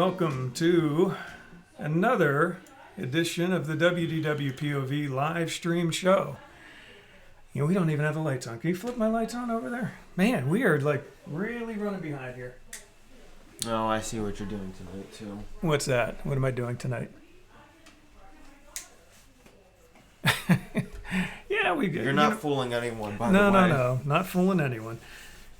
welcome to another edition of the WDWpov live stream show. You know, we don't even have the lights on. Can you flip my lights on over there? Man, we are like really running behind here. Oh, I see what you're doing tonight, too. What's that? What am I doing tonight? Yeah, we. You're not fooling anyone, by the way. No, not fooling anyone.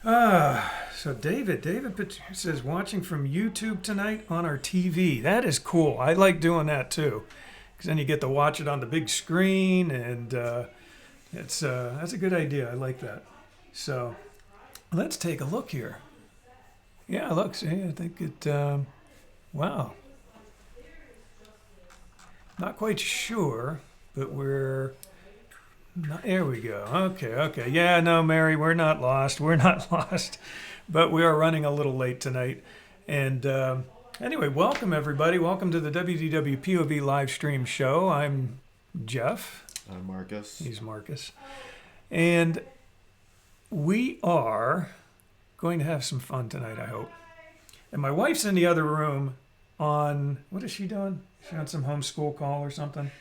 So David says watching from YouTube tonight on our TV. That is cool. I like doing that too, because then you get to watch it on the big screen, and that's a good idea. I like that. So let's take a look here. Yeah, look. See, I think it. Wow. Not quite sure, but we're. There we go. Okay. Yeah, no, Mary, we're not lost. But we are running a little late tonight. And anyway, welcome, everybody. Welcome to the WDWpov live stream show. I'm Jeff. I'm Marcus. He's Marcus. And we are going to have some fun tonight, I hope. And my wife's in the other room on, what is she doing? She on some homeschool call or something?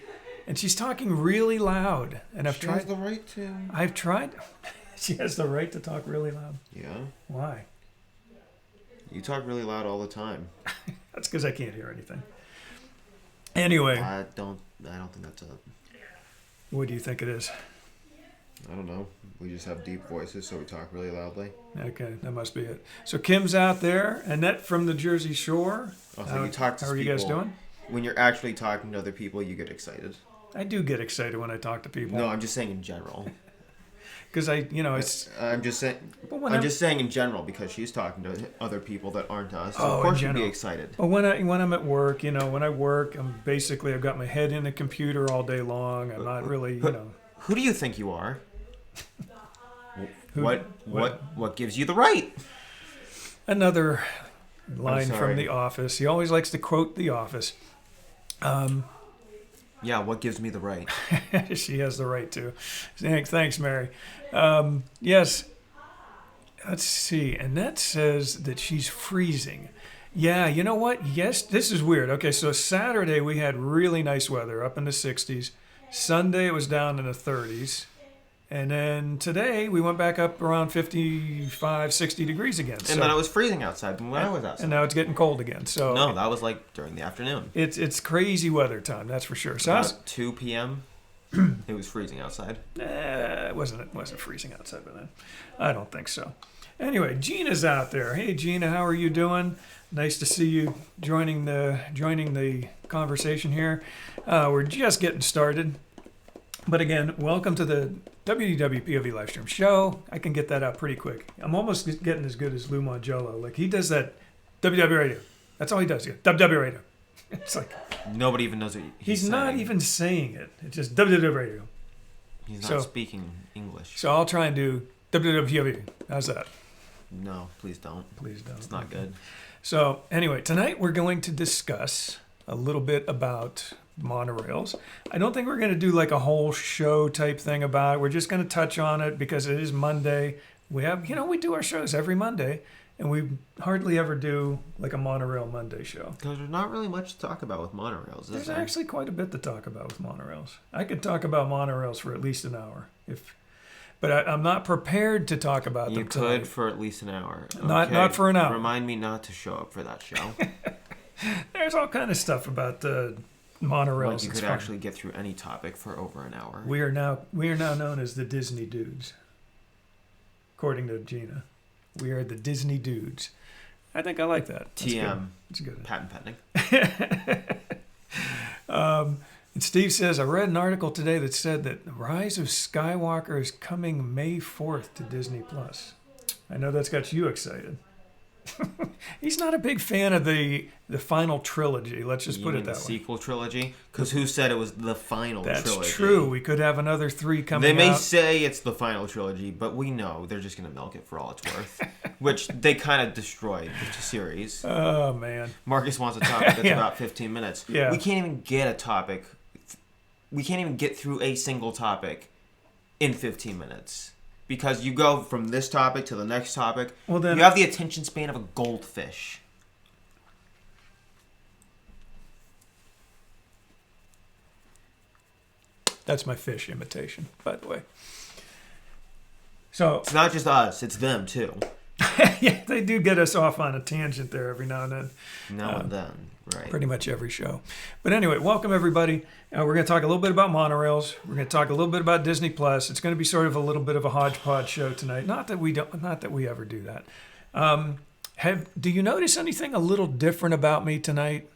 And she's talking really loud. And She has the right to. I've tried. She has the right to talk really loud. Yeah. Why? You talk really loud all the time. That's because I can't hear anything. Anyway. I don't think that's a. What do you think it is? I don't know. We just have deep voices, so we talk really loudly. Okay, that must be it. So Kim's out there. Annette from the Jersey Shore. Oh, so you talk to How are you guys doing? When you're actually talking to other people, you get excited. I do get excited when I talk to people. No, I'm just saying in general. Because it's. I'm just saying. I'm just saying in general because she's talking to other people that aren't us. So of course you'd be excited. Well, when I'm at work, when I work, I've got my head in the computer all day long. I'm not really, Who do you think you are? What gives you the right? Another line from The Office. He always likes to quote The Office. Yeah, what gives me the right? She has the right to. Thanks, Mary. Yes. Let's see. Annette says that she's freezing. Yeah, you know what? Yes, this is weird. Okay, so Saturday we had really nice weather, up in the 60s. Sunday it was down in the 30s. And then today we went back up around 55, 60 degrees again. And then it was freezing outside when I was outside. And now it's getting cold again. So no, that was like during the afternoon. It's crazy weather time, that's for sure. So about 2 p.m. It was freezing outside. It wasn't freezing outside by then. I don't think so. Anyway, Gina's out there. Hey Gina, how are you doing? Nice to see you joining the conversation here. We're just getting started. But again, welcome to the WDWpov live stream show. I can get that out pretty quick. I'm almost getting as good as Lou Mangello. Like, he does that WW radio. That's all he does. WW radio. It's like... Nobody even knows what he's saying. Not even saying it. It's just WW radio. He's not speaking English. So I'll try and do WWpov. How's that? No, please don't. Please don't. It's not good. So anyway, tonight we're going to discuss a little bit about monorails. I don't think we're going to do like a whole show type thing about it. We're just going to touch on it because it is Monday. We do our shows every Monday, and we hardly ever do like a Monorail Monday show. Because there's not really much to talk about with monorails, There's actually quite a bit to talk about with monorails. I could talk about monorails for at least an hour, but I'm not prepared to talk about them tonight. You could for at least an hour. Okay. Not for an hour. Remind me not to show up for that show. There's all kind of stuff about the monorails. Like you could actually get through any topic for over an hour. We are now known as the Disney Dudes. According to Gina, we are the Disney Dudes. I think I like that. That's TM. It's good. Patent pending. And Steve says, I read an article today that said that The Rise of Skywalker is coming May 4th to Disney Plus. I know that's got you excited. He's not a big fan of the final trilogy. Let's just put it that way. The sequel trilogy? Because who said it was the final trilogy? That's true. We could have another 3 coming out. They may say it's the final trilogy, but we know they're just going to milk it for all it's worth. Which they kind of destroyed the series. Oh, man. Marcus wants a topic that's about 15 minutes. Yeah. We can't even get a topic. We can't even get through a single topic in 15 minutes. Because you go from this topic to the next topic. Well, then, you have the attention span of a goldfish. That's my fish imitation, by the way. So It's not just us; it's them too. yeah, they do get us off on a tangent there every now and then. Now and then, right? Pretty much every show. But anyway, welcome everybody. We're going to talk a little bit about Monorails. We're going to talk a little bit about Disney Plus. It's going to be sort of a little bit of a hodgepodge show tonight. Not that we ever do that. Do you notice anything a little different about me tonight?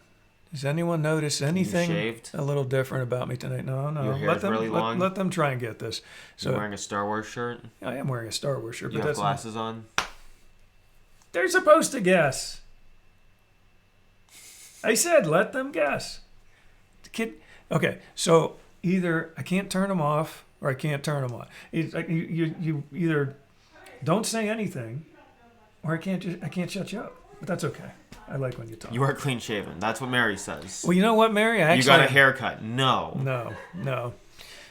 Does anyone notice anything shaved? a little different about me tonight? No. Your hair's really long? Let them try and get this. So You're wearing a Star Wars shirt? I am wearing a Star Wars shirt. You but have that's glasses on? They're supposed to guess. I said let them guess. The kid. Okay, so either I can't turn them off or I can't turn them on. It's like you either don't say anything or I can't shut you up. But that's okay. I like when you talk. You are clean shaven. That's what Mary says. Well, you know what, Mary? You got a haircut. No.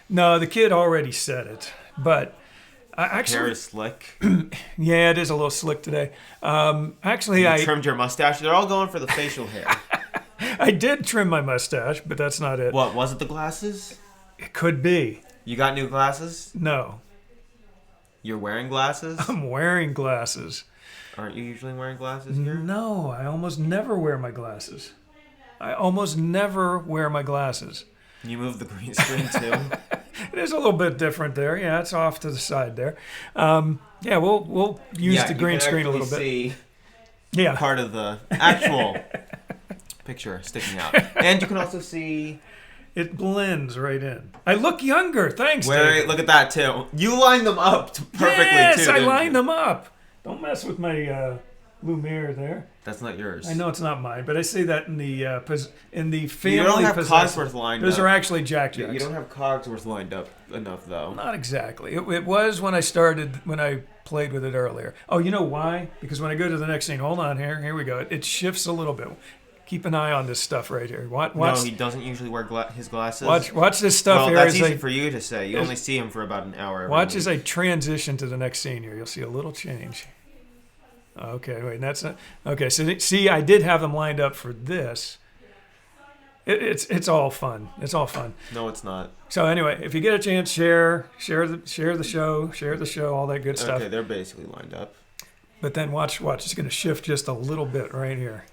No, the kid already said it. But Hair is slick. yeah, it is a little slick today. Actually, You trimmed your mustache. They're all going for the facial hair. I did trim my mustache, but that's not it. What, was it the glasses? It could be. You got new glasses? No. You're wearing glasses? I'm wearing glasses. Aren't you usually wearing glasses here? No, I almost never wear my glasses. You moved the green screen too? It is a little bit different there. Yeah, it's off to the side there. Yeah, we'll use the green screen a little bit. See Yeah. part of the actual picture sticking out. And you can also see... It blends right in. I look younger. Thanks, Wait, Dave. look at that too. You lined them up perfectly yes, too. I didn't lined you? them up. Don't mess with my Lumiere there. That's not yours. I know it's not mine, but I say that in the family. You don't have possession. Cogsworth lined Those up. are actually Jack Jacks. You don't have Cogsworth lined up enough though. Not exactly. It was when I played with it earlier. Oh, you know why? Because when I go to the next scene, hold on here we go. It shifts a little bit. Keep an eye on this stuff right here. Watch, no, he doesn't usually wear his glasses. Watch this stuff well, here. that's easy for you to say. You only see him for about an hour. Watch as I transition to the next scene here. You'll see a little change. Okay, wait, that's not... Okay, so see, I did have them lined up for this. It's all fun. It's all fun. No, it's not. So anyway, if you get a chance, share the show, all that good stuff. Okay, they're basically lined up. But then watch. It's going to shift just a little bit right here.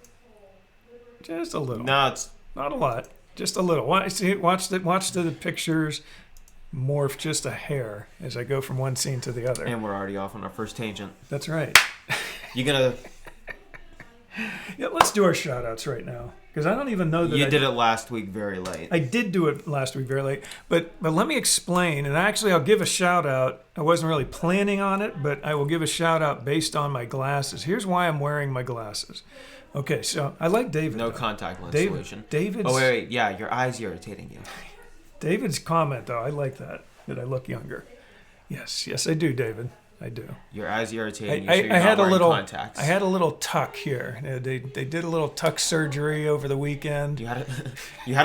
Just a little. No, it's not a lot. Just a little. Watch the pictures morph just a hair as I go from one scene to the other. And we're already off on our first tangent. That's right. You gonna... Yeah, let's do our shout-outs right now. Because I don't even know that You did it last week very late. I did do it last week very late. But let me explain. And actually, I'll give a shout-out. I wasn't really planning on it, but I will give a shout-out based on my glasses. Here's why I'm wearing my glasses. Okay, so I like David. No though. contact lens solution. David's... Oh, wait. Yeah, your eye's irritating you. David's comment, though, I like that I look younger. Yes, I do, David. I do. Your eyes irritating you, I so you're had not a little contacts. I had a little tuck here. They did a little tuck surgery over the weekend. You had a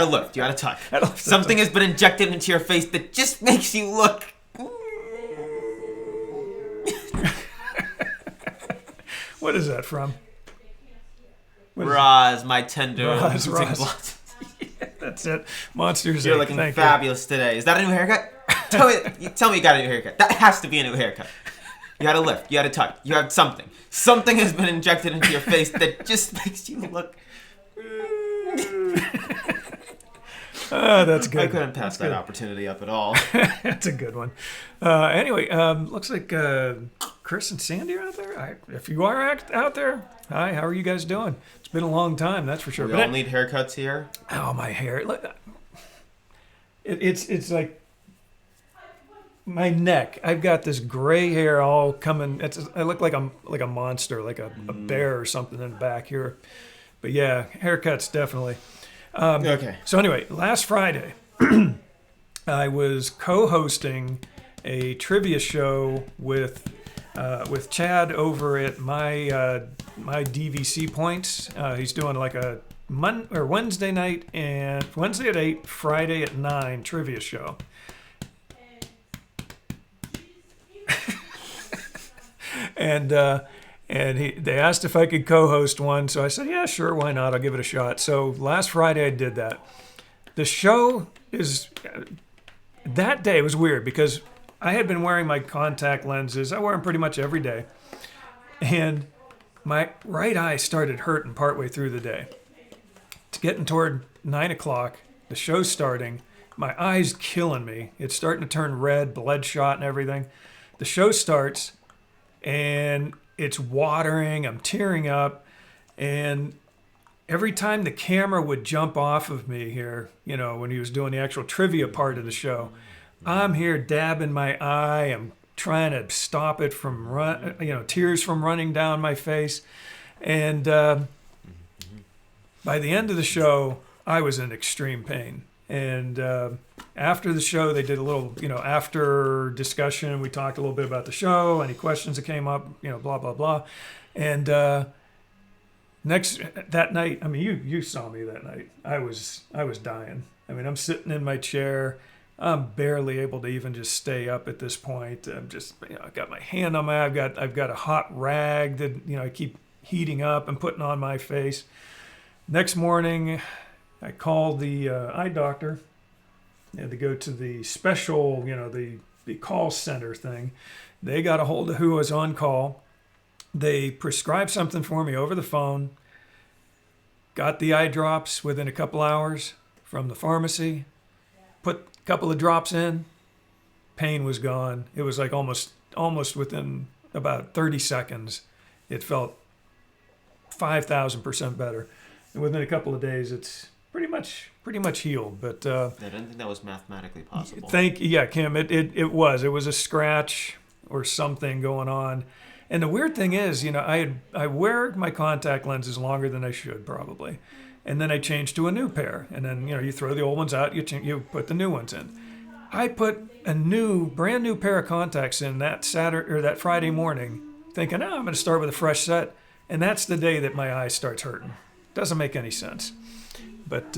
lift. You had a tuck. Something has been injected into your face that just makes you look... What is that from? Roz, my tender... Roz. Yeah, that's it. Monsters. You're looking fabulous today. Is that a new haircut? Tell me you got a new haircut. That has to be a new haircut. You had a lift. You had a tuck. You had something. Something has been injected into your face that just makes you look... That's good. I couldn't pass that opportunity up at all. That's a good one. Anyway, looks like Chris and Sandy are out there. If you are out there, hi, how are you guys doing? It's been a long time, that's for sure. We all need haircuts here. Oh, my hair. It's like my neck. I've got this gray hair all coming. I look like a monster, like a bear or something in the back here. But yeah, haircuts definitely. Okay. So anyway, last Friday, I was co-hosting a trivia show with Chad over at my DVC Points. He's doing like a Wednesday night and Wednesday at 8, Friday at 9 trivia show. And they asked if I could co-host one, so I said, yeah, sure, why not? I'll give it a shot. So last Friday I did that. The show is that day was weird because I had been wearing my contact lenses. I wear them pretty much every day. And my right eye started hurting partway through the day. It's getting toward 9 o'clock. The show's starting. My eye's killing me. It's starting to turn red, bloodshot and everything. The show starts and it's watering. I'm tearing up. And every time the camera would jump off of me here, when he was doing the actual trivia part of the show, I'm here dabbing my eye. I'm trying to stop it from tears from running down my face. And by the end of the show, I was in extreme pain. And after the show, they did a little, after discussion. We talked a little bit about the show, any questions that came up, blah, blah, blah. And that night, I mean, you saw me that night. I was dying. I mean, I'm sitting in my chair. I'm barely able to even just stay up at this point. I'm just, I got my hand on my eye. I've got a hot rag that, I keep heating up and putting on my face. Next morning, I called the eye doctor. I had to go to the special, the call center thing. They got a hold of who was on call. They prescribed something for me over the phone. Got the eye drops within a couple hours from the pharmacy. Put a couple of drops in. Pain was gone. It was like almost within about 30 seconds. It felt 5,000% better. And within a couple of days, it's pretty much healed. But I didn't think that was mathematically possible. Kim. It was a scratch or something going on. And the weird thing is, I wear my contact lenses longer than I should probably, and then I changed to a new pair. And then you throw the old ones out, you put the new ones in. I put a brand new pair of contacts in that Saturday or that Friday morning, thinking, I'm going to start with a fresh set, and that's the day that my eye starts hurting. Doesn't make any sense. But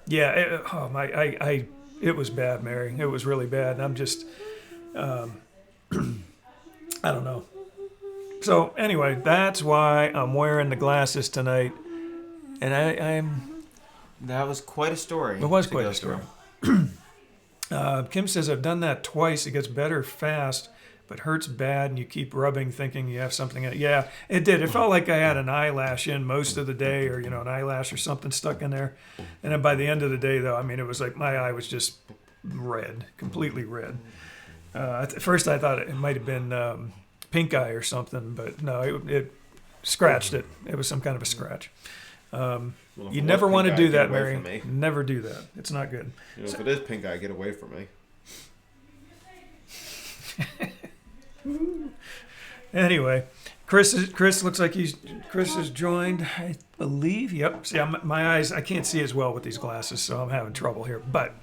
it was bad, Mary. It was really bad. And I'm just, I don't know. So anyway, that's why I'm wearing the glasses tonight. And I'm... That was quite a story. It was quite a story. Kim says, I've done that twice. It gets better fast, but hurts bad, and you keep rubbing thinking you have something. Yeah, it did. It felt like I had an eyelash in most of the day, or, an eyelash or something stuck in there. And then by the end of the day, though, I mean, it was like my eye was just red, completely red. At first, I thought it might have been pink eye or something, but no, it scratched it. It was some kind of a scratch. You never want to do that, Mary. Never do that. It's not good. If it is pink eye, get away from me. Anyway, Chris looks like Chris has joined, I believe. Yep. See, my eyes, I can't see as well with these glasses, so I'm having trouble here. But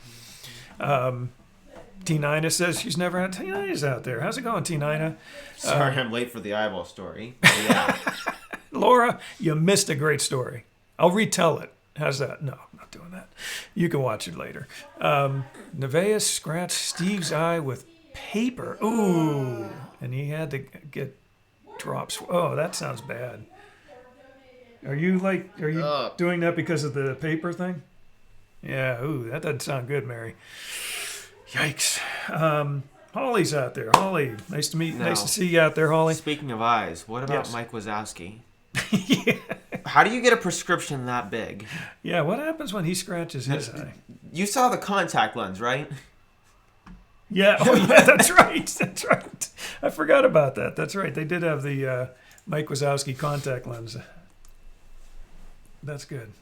T-Nina says she's never had T-Ninas out there. How's it going, T-Nina? Sorry, I'm late for the eyeball story. Yeah. Laura, you missed a great story. I'll retell it. How's that? No, I'm not doing that. You can watch it later. Nevaeh scratched Steve's eye with paper. Ooh. And he had to get drops. Oh, that sounds bad. Are you doing that because of the paper thing? Yeah, ooh, that doesn't sound good, Mary. Yikes. Holly's out there. Holly, nice to see you out there, Holly. Speaking of eyes, what about Mike Wazowski? Yeah. How do you get a prescription that big? Yeah, what happens when he scratches his eye? You saw the contact lens, right? Yeah, oh yeah, that's right. That's right. I forgot about that. That's right. They did have the Mike Wazowski contact lens. That's good.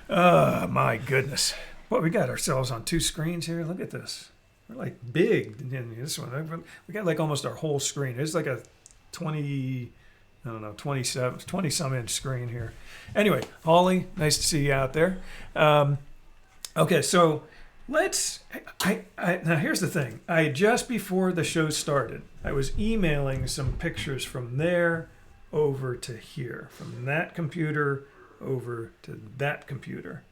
Oh, my goodness. Well, we got ourselves on two screens here. Look at this. We're like big in this one. We got like almost our whole screen. It's like a 20 some inch screen here. Anyway, Holly, nice to see you out there. Okay, so now here's the thing. Just before the show started, I was emailing some pictures from there over to here, from that computer over to that computer.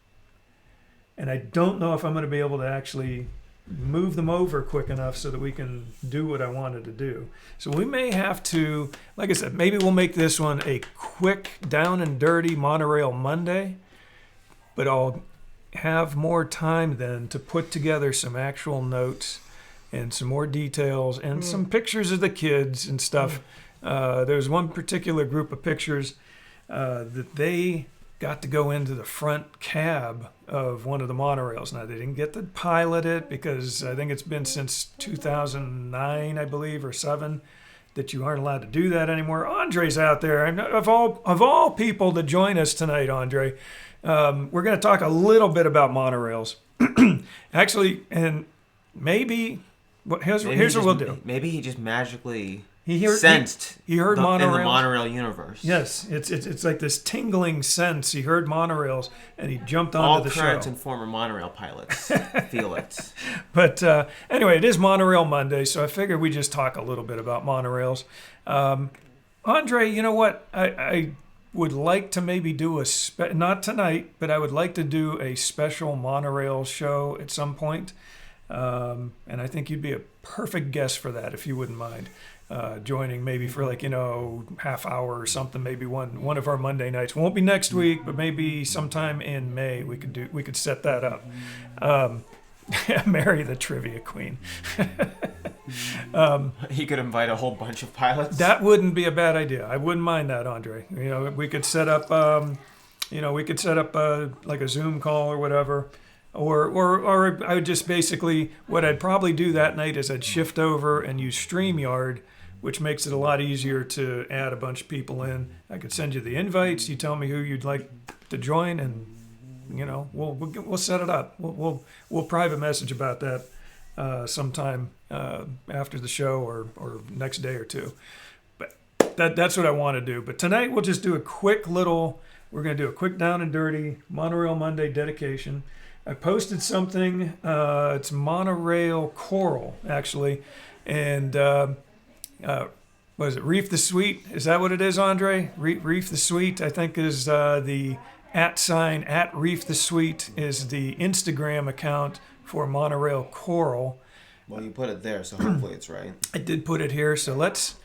And I don't know if I'm going to be able to actually move them over quick enough so that we can do what I wanted to do. So we may have to, like I said, maybe we'll make this one a quick down and dirty Monorail Monday, but I'll have more time then to put together some actual notes and some more details and some pictures of the kids and stuff. There's one particular group of pictures that they got to go into the front cab of one of the monorails. Now, they didn't get to pilot it because I think it's been since 2009, I believe, or 7, that you aren't allowed to do that anymore. Andre's out there. And of all people to join us tonight, Andre, we're going to talk a little bit about monorails. Actually, and maybe, here's what we'll do. Maybe he just magically sensed he heard monorails in the monorail universe. Yes, it's like this tingling sense. He heard monorails and he jumped onto All the current show. and former monorail pilots feel it. But anyway, it is Monorail Monday, so I figured we just talk a little bit about monorails. Andre, you know what? I would like to maybe do not tonight, but I would like to do a special monorail show at some point. And I think you'd be a perfect guest for that if you wouldn't mind. Joining maybe for half hour or something, maybe one of our Monday nights. Won't be next week, but maybe sometime in May we could set that up. Marry the trivia queen. He could invite a whole bunch of pilots. That wouldn't be a bad idea. I wouldn't mind that, Andre. We could set up like a Zoom call or whatever. Or I would just basically, what I'd probably do that night is I'd shift over and use StreamYard, which makes it a lot easier to add a bunch of people in. I could send you the invites. You tell me who you'd like to join, and we'll set it up. We'll private message about that sometime after the show or next day or two. But that's what I want to do. But tonight we'll just do we're going to do a quick down and dirty Monorail Monday dedication. I posted something. It's Monorail Coral, actually, and what is it? Reef the Sweet? Is that what it is, Andre? Reef the Sweet, I think, is the @ at Reef the Sweet is the Instagram account for Monorail Coral. Well, you put it there, so hopefully it's right. I did put it here, so let's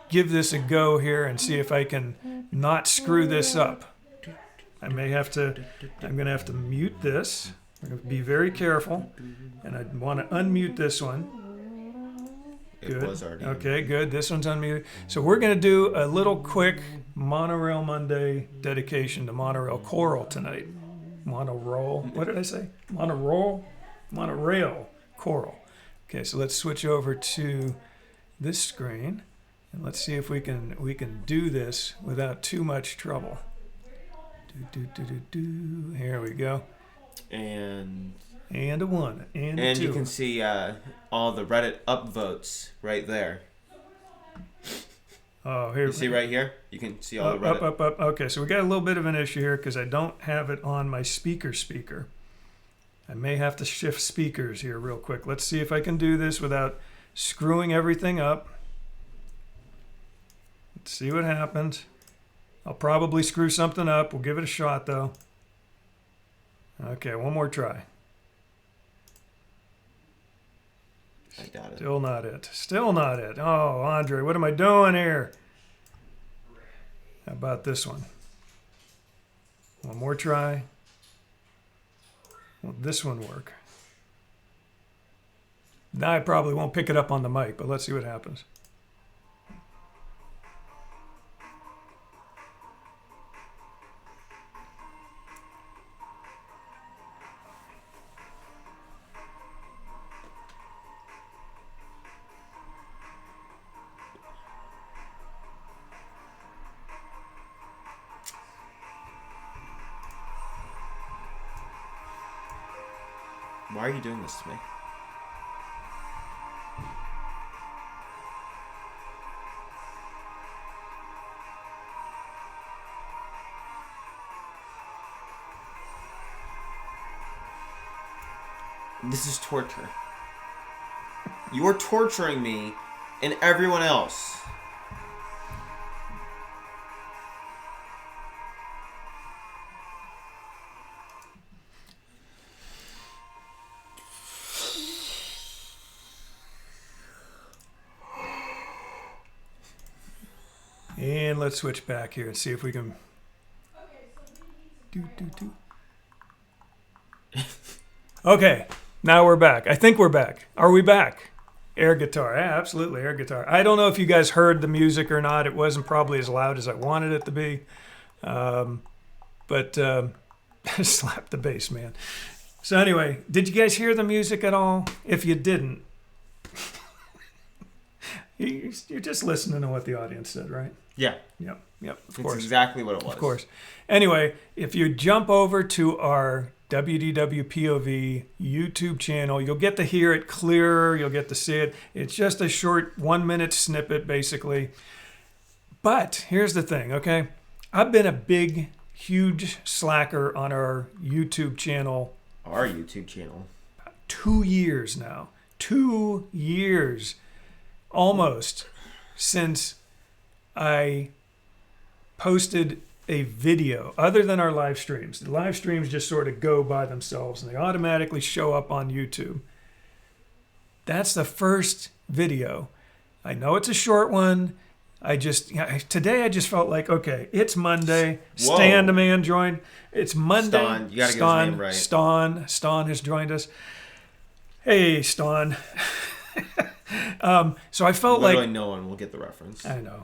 give this a go here and see if I can not screw this up. I'm going to have to mute this. I'm going to be very careful, and I want to unmute this one. Good. It was already. Okay, good. This one's unmuted. So we're going to do a little quick Monorail Monday dedication to Monorail Coral tonight. Monorail. What did I say? Monorail Coral. Okay, so let's switch over to this screen, and let's see if we can do this without too much trouble. Here we go. And a 1 and a 2. You can see all the Reddit upvotes right there. Oh, here. You see right here? You can see all the Reddit. Up. Okay, so we got a little bit of an issue here because I don't have it on my speaker. I may have to shift speakers here real quick. Let's see if I can do this without screwing everything up. Let's see what happens. I'll probably screw something up. We'll give it a shot, though. Okay, one more try. I got it. Still not it. Oh, Andre, what am I doing here? How about this one? One more try. Will this one work? Now I probably won't pick it up on the mic, but let's see what happens. Why are you doing this to me? This is torture. You are torturing me and everyone else. And let's switch back here and see if we can do. Okay, now we're back. I think we're back. Are we back? Air guitar. Yeah, absolutely, air guitar. I don't know if you guys heard the music or not. It wasn't probably as loud as I wanted it to be. But slap the bass, man. So anyway, did you guys hear the music at all? If you didn't, you're just listening to what the audience said, right? Yeah. Yep, of It's course. exactly what it was. Of course. Anyway, if you jump over to our WDWpov YouTube channel, you'll get to hear it clearer. You'll get to see it. It's just a short 1-minute snippet, basically. But here's the thing, okay? I've been a big, huge slacker on our YouTube channel. Our YouTube channel. 2 years now. 2 years. Almost. Since I posted a video other than our live streams. The live streams just sort of go by themselves and they automatically show up on YouTube. That's the first video. I know it's a short one. Today I just felt like, okay, it's Monday. Whoa. Stan the man joined. It's Monday. Stan, you gotta get his name right. Stan has joined us. Hey, Stan. So I felt Literally like no one will get the reference. I know.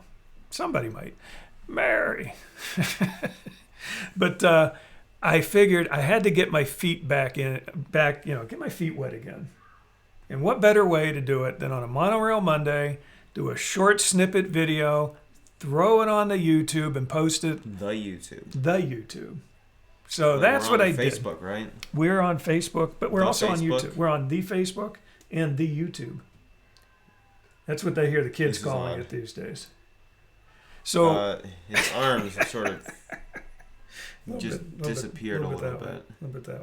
Somebody might. Mary. But I figured I had to get my feet get my feet wet again. And what better way to do it than on a Monorail Monday, do a short snippet video, throw it on the YouTube and post it. The YouTube. So Like, that's what I Facebook, did. Facebook, right? We're on Facebook, but we're On also on Facebook? YouTube. We're on the Facebook and the YouTube. That's what they hear the kids This is calling odd. it these days. So His arms are sort of Little just bit- little bit- disappeared a little that bit. way, a little bit that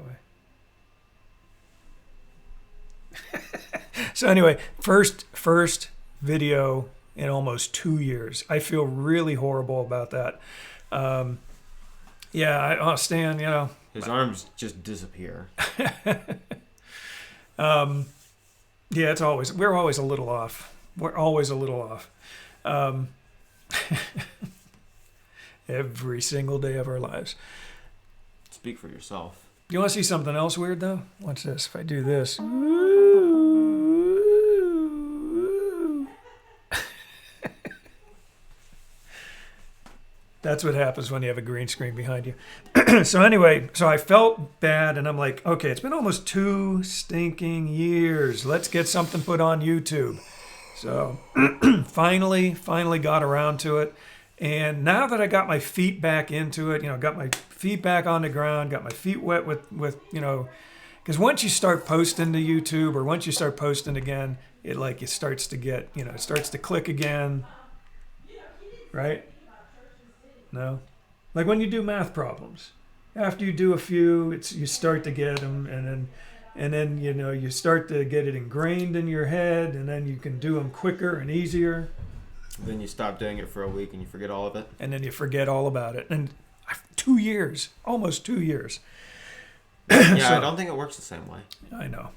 way. So anyway, first video in almost 2 years. I feel really horrible about that. Stan, His arms just disappear. yeah, we're always a little off. We're always a little off. Every single day of our lives. Speak for yourself. You want to see something else weird though? Watch this. If I do this. That's what happens when you have a green screen behind you. So anyway, I felt bad and I'm like, okay, it's been almost 2 stinking years. Let's get something put on YouTube. So finally got around to it. And now that I got my feet back into it, got my feet back on the ground, got my feet wet with because once you start posting to YouTube or once you start posting again, it starts to get, it starts to click again, right? No? Like when you do math problems, after you do a few, you start to get them and then you start to get it ingrained in your head and then you can do them quicker and easier. Then you stop doing it for a week and you forget all of it. And then you forget all about it. And 2 years, almost 2 years. Yeah, I don't think it works the same way. I know.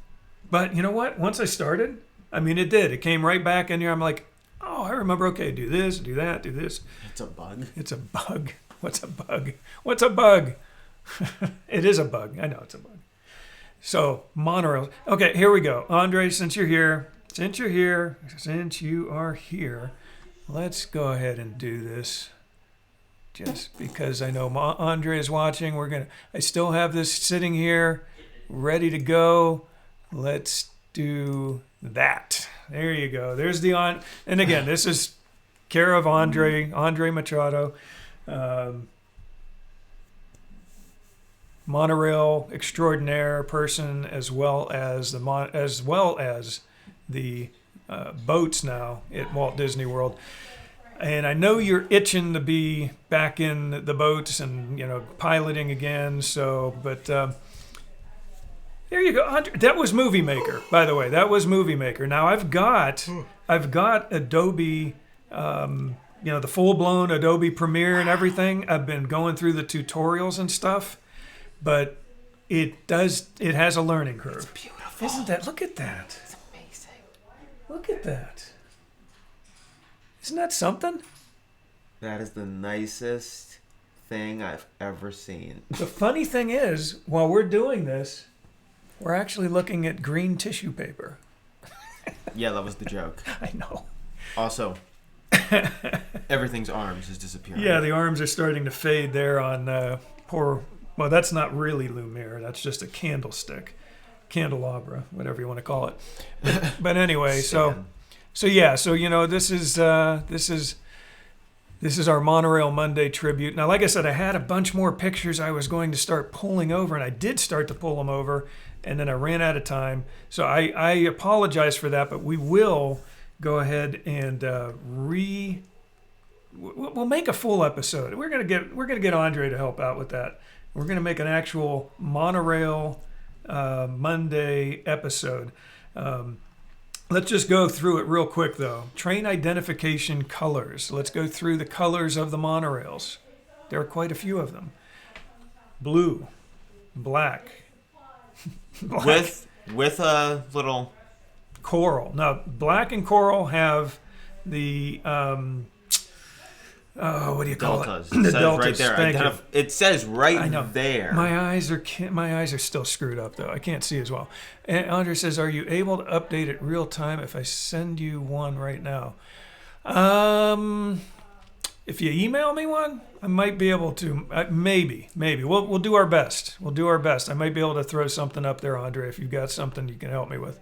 But you know what? Once I started, it did. It came right back in here. I'm like, oh, I remember, okay, do this, do that, do this. It's a bug. It's a bug. What's a bug? What's a bug? It is a bug. I know it's a bug. So, monorails. Okay, here we go. Andre, since you are here, let's go ahead and do this. Just because I know Andre is watching, I still have this sitting here, ready to go. Let's do that. There you go. There's and again, this is care of Andre Machado, monorail extraordinaire person, as well as the boats now at Walt Disney World. And I know you're itching to be back in the boats and piloting again. So, but there you go. That was Movie Maker, by the way. That was Movie Maker. Now I've got Adobe, the full-blown Adobe Premiere and everything. I've been going through the tutorials and stuff, but it has a learning curve. It's beautiful. Isn't that? Look at that. It's amazing. Look at that. Isn't that something? That is the nicest thing I've ever seen. The funny thing is, while we're doing this, We're actually looking at green tissue paper. Yeah, that was the joke. I know. Also, everything's arms is disappearing. Yeah, the arms are starting to fade there on poor. Well, that's not really Lumiere. That's just a candlestick, candelabra, whatever you want to call it. But anyway, so this is our Monorail Monday tribute. Now, like I said, I had a bunch more pictures I was going to start pulling over, and I did start to pull them over, and then I ran out of time. So I apologize for that, but we will go ahead and we'll make a full episode. We're gonna get Andre to help out with that. We're gonna make an actual Monorail Monday episode. Let's just go through it real quick, though. Train identification colors. Let's go through the colors of the monorails. There are quite a few of them. Blue, black, With a little coral. Now, black and coral have the what do you call deltas. it? The It says deltas. right there. Thank you. It says right I know. there. My eyes are still screwed up though. I can't see as well. And Andre says, "Are you able to update it real time if I send you one right now?" If you email me one, I might be able to. Maybe. We'll do our best. We'll do our best. I might be able to throw something up there, Andre, if you've got something you can help me with.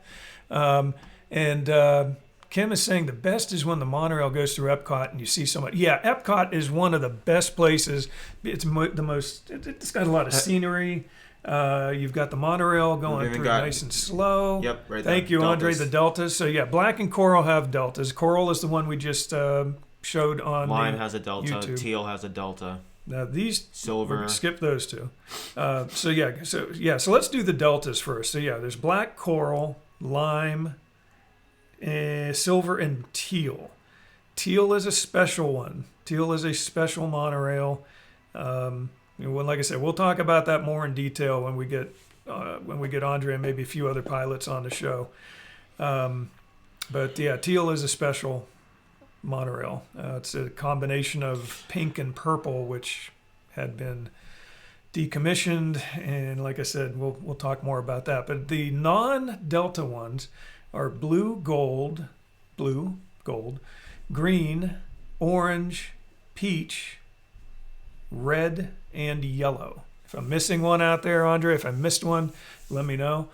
Kim is saying the best is when the monorail goes through Epcot and you see so much. Yeah, Epcot is one of the best places. It's the most. It's got a lot of scenery. You've got the monorail going through nice and slow. Yep, right there. Thank you, Andre. Deltas. The deltas. So yeah, black and coral have deltas. Coral is the one we just showed on. Lime has a delta. YouTube. Teal has a delta. Now these Silver. Skip those two. So let's do the deltas first. So yeah, there's black, coral, lime, silver, and teal. Teal is a special one. Teal is a special monorail. Like I said, we'll talk about that more in detail when we get Andre and maybe a few other pilots on the show. But yeah, teal is a special monorail. It's a combination of pink and purple, which had been decommissioned, and like I said, we'll talk more about that. But the non-Delta ones are blue, gold, green, orange, peach, red, and yellow. If I'm missing one out there, Andre, if I missed one, let me know.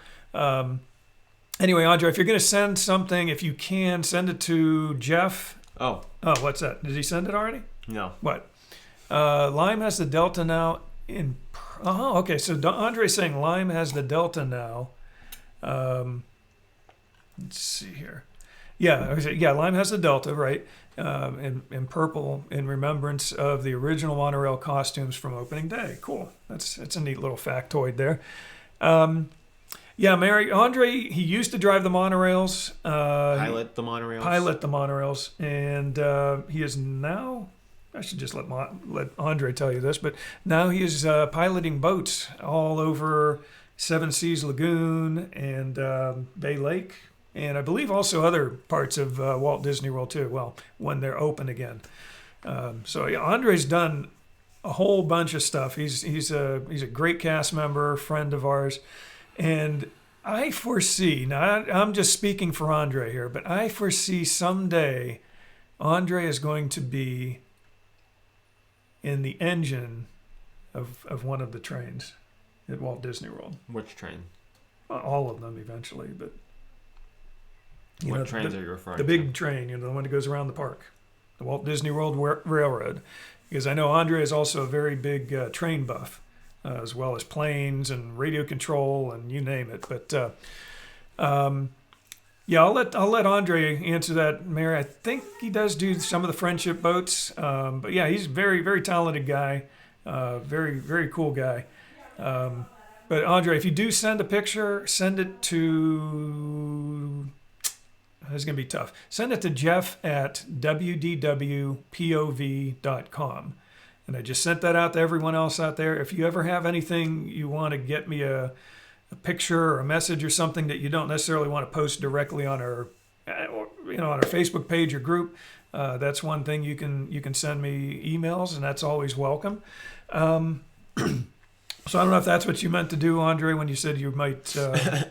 Anyway, Andre, if you're going to send something, if you can, send it to Jeff. Oh, What's that? Did he send it already? no. What? Lime has the Delta now in... okay. So Andre's saying Lime has the Delta now. Let's see here. Yeah, Lime has the Delta, right? In purple in remembrance of the original monorail costumes from opening day. Cool. That's a neat little factoid there. Mary, Andre, he used to drive the monorails. Pilot the monorails. And he is now, I should just let Andre tell you this, but now he is piloting boats all over Seven Seas Lagoon and Bay Lake, and I believe also other parts of Walt Disney World too. Well, when they're open again. Andre's done a whole bunch of stuff. He's a great cast member, friend of ours, and I foresee. Now I'm just speaking for Andre here, but I foresee someday Andre is going to be in the engine of one of the trains at Walt Disney World. Which train? All of them eventually, but. What trains are you referring to? The big train, the one that goes around the park. The Walt Disney World Railroad. Because I know Andre is also a very big train buff, as well as planes and radio control and you name it. But I'll let Andre answer that, Mary. I think he does do some of the friendship boats. But yeah, he's a very, very talented guy. Very, very cool guy. But Andre, if you do send a picture, send it to... It's going to be tough. Send it to Jeff at WDWpov.com. And I just sent that out to everyone else out there. If you ever have anything you want to get me a picture or a message or something that you don't necessarily want to post directly on our on our Facebook page or group, that's one thing you can send me emails, and that's always welcome. So I don't know if that's what you meant to do, Andre, when you said you might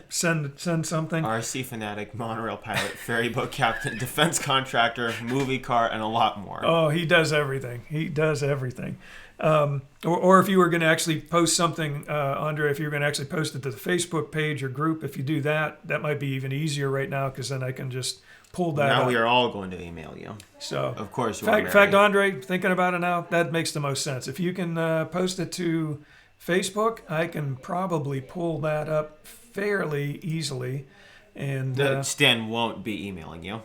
send something. RC fanatic, monorail pilot, ferry boat captain, defense contractor, movie car, and a lot more. Oh, he does everything. He does everything. Or if you were going to actually post something, Andre, if you were going to actually post it to the Facebook page or group, if you do that, that might be even easier right now because then I can just pull that Now up. we are all going to email you. So, Of course you in are, Mary. fact, Andre, thinking about it now, that makes the most sense. If you can post it to Facebook, I can probably pull that up fairly easily. And Stan won't be emailing you.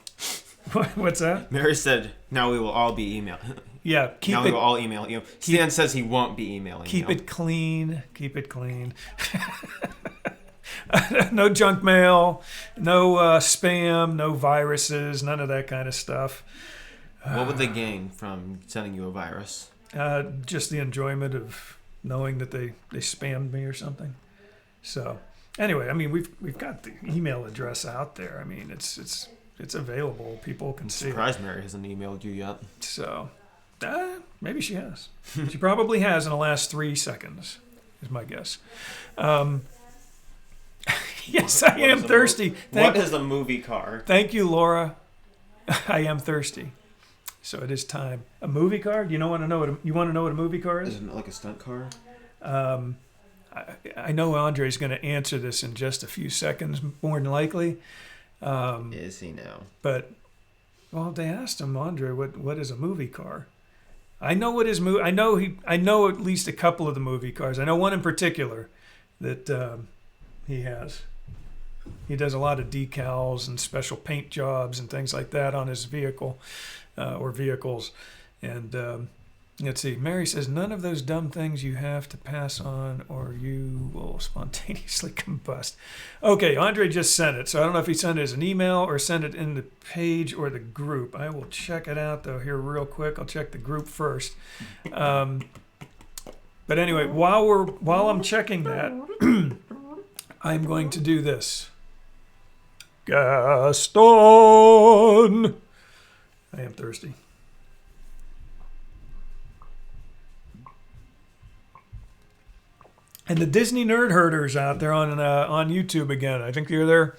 what's that? Mary said, now we will all be emailing. Yeah, Now we will all email you. Stan says he won't be emailing keep you. it clean. Keep it clean. No junk mail, no spam, no viruses, none of that kind of stuff. What would they gain from sending you a virus? Just the enjoyment of knowing that they spammed me or something. So anyway, I mean we've got the email address out there. I mean it's available. People can see it. Surprised Mary hasn't emailed you yet. So maybe she has. She probably has in the last 3 seconds, is my guess. Yes, I am thirsty. What is a movie car? Thank you, Laura. I am thirsty. So it is time. A movie car? You want to know what a movie car is? Isn't it like a stunt car? I know Andre's going to answer this in just a few seconds, more than likely. Is he now? But well, they asked him, Andre, what is a movie car? I know what his movie. I know at least a couple of the movie cars. I know one in particular that he has. He does a lot of decals and special paint jobs and things like that on his vehicle or vehicles. And let's see. Mary says, none of those dumb things you have to pass on or you will spontaneously combust. Okay, Andre just sent it. So I don't know if he sent it as an email or sent it in the page or the group. I will check it out, though, here real quick. I'll check the group first. But anyway, while I'm checking that, I'm going to do this. Gaston! I am thirsty. And the Disney nerd herders out there on YouTube again. I think you're there.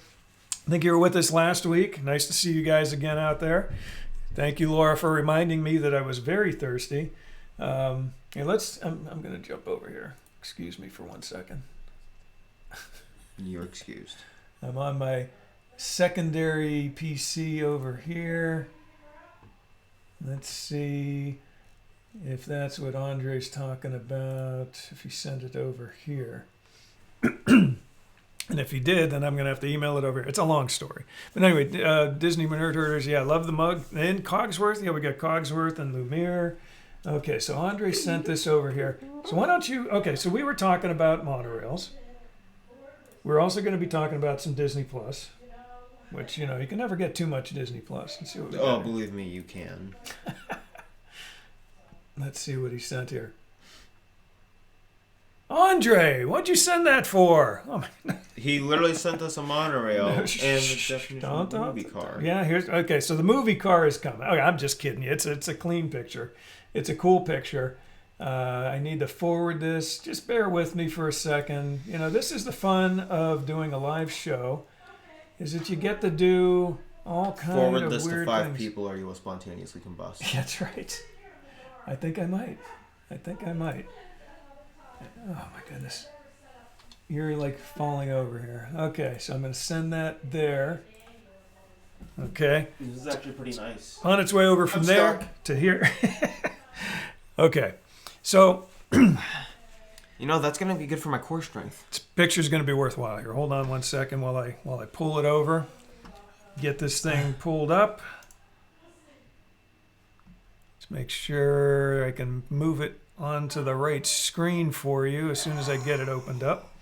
I think you were with us last week. Nice to see you guys again out there. Thank you, Laura, for reminding me that I was very thirsty. I'm going to jump over here. Excuse me for 1 second. You're excused. I'm on my secondary PC over here. Let's see if that's what Andre's talking about, if he sent it over here. And if he did, then I'm going to have to email it over here. It's a long story. But anyway, Disney Nerd Herders, yeah, love the mug. And Cogsworth, yeah, we got Cogsworth and Lumiere. Okay, so Andre sent this over here. So why don't you, okay, so we were talking about monorails. We're also going to be talking about some Disney Plus, which, you can never get too much Disney Plus. Let's see what we got here. Believe me, you can. Let's see what he sent here. Andre, what'd you send that for? Oh my. He literally sent us a monorail and the definition of a movie car. Yeah, okay. So the movie car is coming. Okay, I'm just kidding you. It's a clean picture. It's a cool picture. I need to forward this. Just bear with me for a second. This is the fun of doing a live show, is that you get to do all kinds of weird things. Forward this to 5 people or you will spontaneously combust. That's right. I think I might. Oh my goodness. You're like falling over here. Okay, so I'm going to send that there. Okay. This is actually pretty nice. On its way over from there to here. Okay. So that's going to be good for my core strength. this picture's going to be worthwhile here. Hold on 1 second while I pull it over. Get this thing pulled up. Let's make sure I can move it onto the right screen for you as soon as I get it opened up.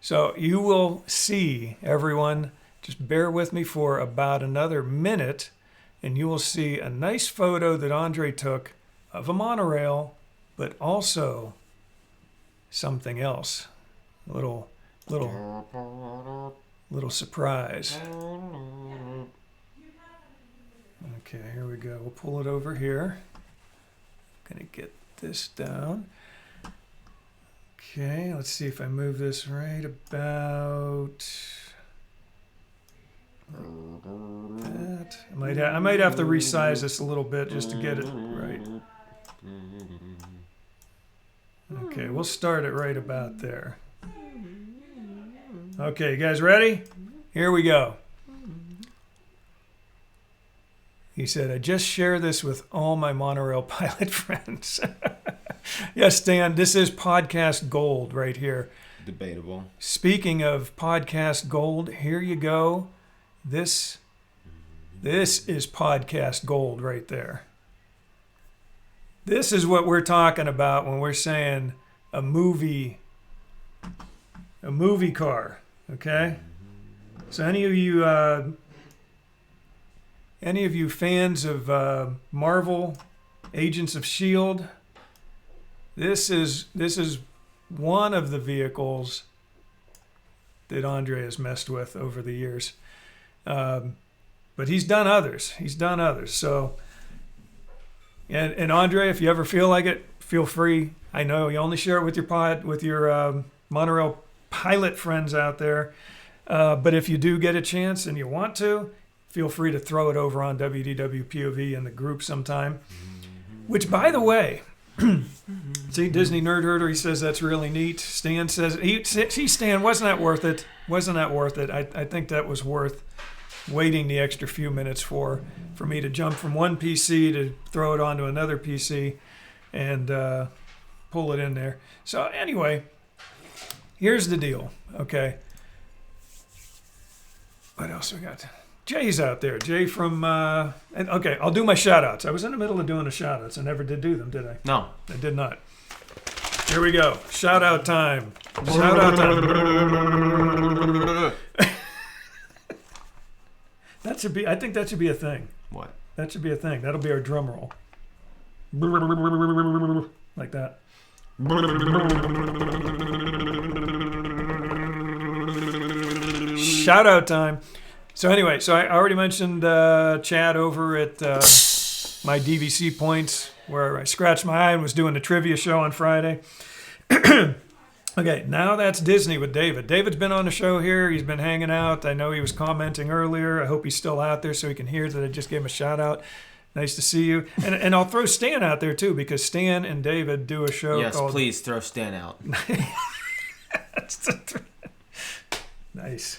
So you will see, everyone, just bear with me for about another minute, and you will see a nice photo that Andre took of a monorail, but also something else. A little surprise. Okay, here we go. We'll pull it over here. I'm gonna get this down. Okay, let's see if I move this right about that. I might have to resize this a little bit just to get it right. Okay, we'll start it right about there. Okay, you guys ready? Here we go. He said, I just share this with all my monorail pilot friends. Yes, Dan, this is podcast gold right here. Debatable. Speaking of podcast gold, here you go. This is podcast gold right there. This is what we're talking about when we're saying a movie car, okay? So any of you fans of Marvel, Agents of S.H.I.E.L.D., this is one of the vehicles that Andre has messed with over the years. But he's done others. So, and Andre, if you ever feel like it, feel free. I know you only share it with your monorail pilot friends out there. But if you do get a chance and you want to, feel free to throw it over on WDWpov in the group sometime. Which, by the way, see, Disney Nerd Herder, he says that's really neat. Stan says, Stan, wasn't that worth it? I think that was worth waiting the extra few minutes for me to jump from one PC to throw it onto another PC and pull it in there. So anyway, here's the deal, okay? What else we got? Jay's out there. Jay from... okay, I'll do my shout-outs. I was in the middle of doing the shout-outs. I never did do them, did I? No. I did not. Here we go. Shout-out time. Shout-out time. I think that should be a thing. What? That should be a thing. That'll be our drum roll. Like that. Shout-out time. So anyway, I already mentioned Chad over at my DVC points where I scratched my eye and was doing the trivia show on Friday. Okay, now that's Disney with David. David's been on the show here. He's been hanging out. I know he was commenting earlier. I hope he's still out there so he can hear that I just gave him a shout out. Nice to see you. And I'll throw Stan out there too because Stan and David do a show called... Yes, please throw Stan out. Nice.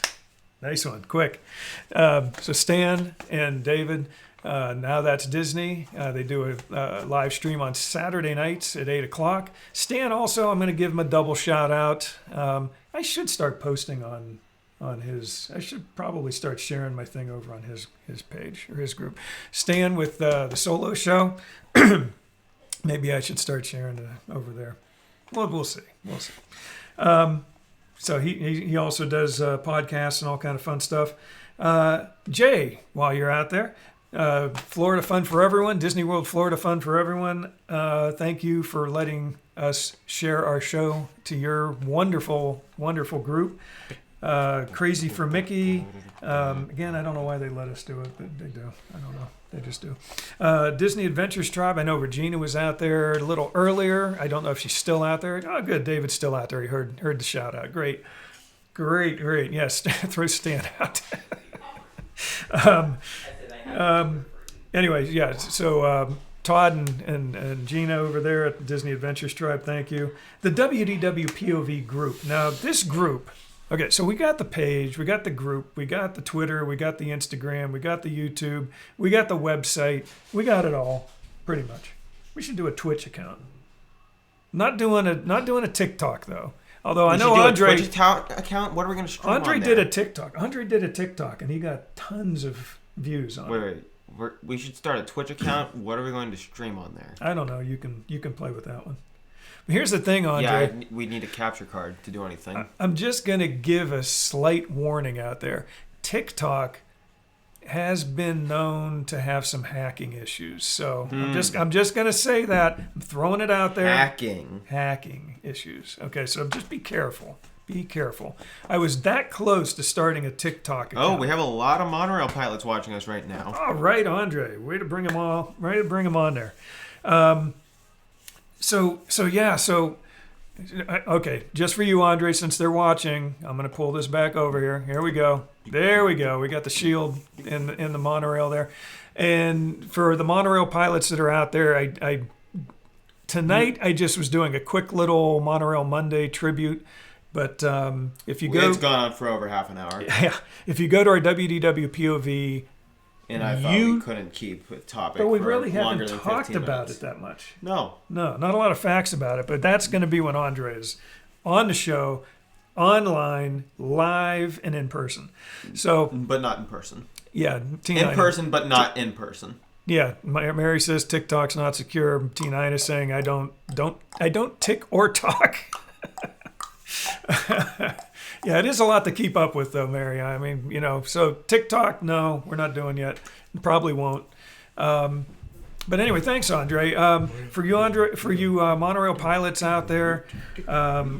Nice one. Quick. So Stan and David, now that's Disney. They do a live stream on Saturday nights at 8 o'clock. Stan also, I'm going to give him a double shout out. I should start posting on his... I should probably start sharing my thing over on his page or his group. Stan with the solo show. Maybe I should start sharing it over there. Well, we'll see. So he also does podcasts and all kind of fun stuff. Jay, while you're out there, Florida Fun for Everyone, Disney World Florida Fun for Everyone. Thank you for letting us share our show to your wonderful, wonderful group. Crazy for Mickey. Again, I don't know why they let us do it, but they do. I don't know. They just do. Disney Adventures Tribe. I know Regina was out there a little earlier. I don't know if she's still out there. Oh, good. David's still out there. He heard the shout out. Great. Yes, throw Stan out. Anyways, yeah. So Todd and Gina over there at Disney Adventures Tribe, thank you. The WDWpov group. Now, this group... Okay, so we got the page, we got the group, we got the Twitter, we got the Instagram, we got the YouTube, we got the website, we got it all, pretty much. We should do a Twitch account. Not doing a TikTok though. Although I know Andre... A Twitch account? What are we going to stream Andre on did there? a TikTok. Andre did a TikTok, and he got tons of views on it. Wait. We should start a Twitch account. What are we going to stream on there? I don't know. You can play with that one. But here's the thing, Andre. Yeah, we need a capture card to do anything. I'm just going to give a slight warning out there. TikTok has been known to have some hacking issues. So I'm just going to say that. I'm throwing it out there. Hacking issues. Okay, so just be careful. Be careful. I was that close to starting a TikTok account. Oh, we have a lot of monorail pilots watching us right now. All right, Andre. Way to bring them on there. So Okay, just for you, Andre, since they're watching, I'm going to pull this back over here. Here we go. There we go. We got the shield in the monorail there. And for the monorail pilots that are out there, tonight I just was doing a quick little Monorail Monday tribute. But if you go... It's gone on for over half an hour. Yeah. If you go to our WDWpov... And I thought we couldn't keep with topic But we for really longer haven't than talked 15 about minutes. it that much. No. No, not a lot of facts about it. But that's going to be when Andre is on the show, online, live, and in person. So... But not in person. Yeah. In person, but not in person. Yeah, Mary says TikTok's not secure. T9 is saying I don't tick or talk. Yeah, it is a lot to keep up with, though, Mary. I mean, so TikTok, no, we're not doing yet. Probably won't. But anyway, thanks, Andre. For you monorail pilots out there,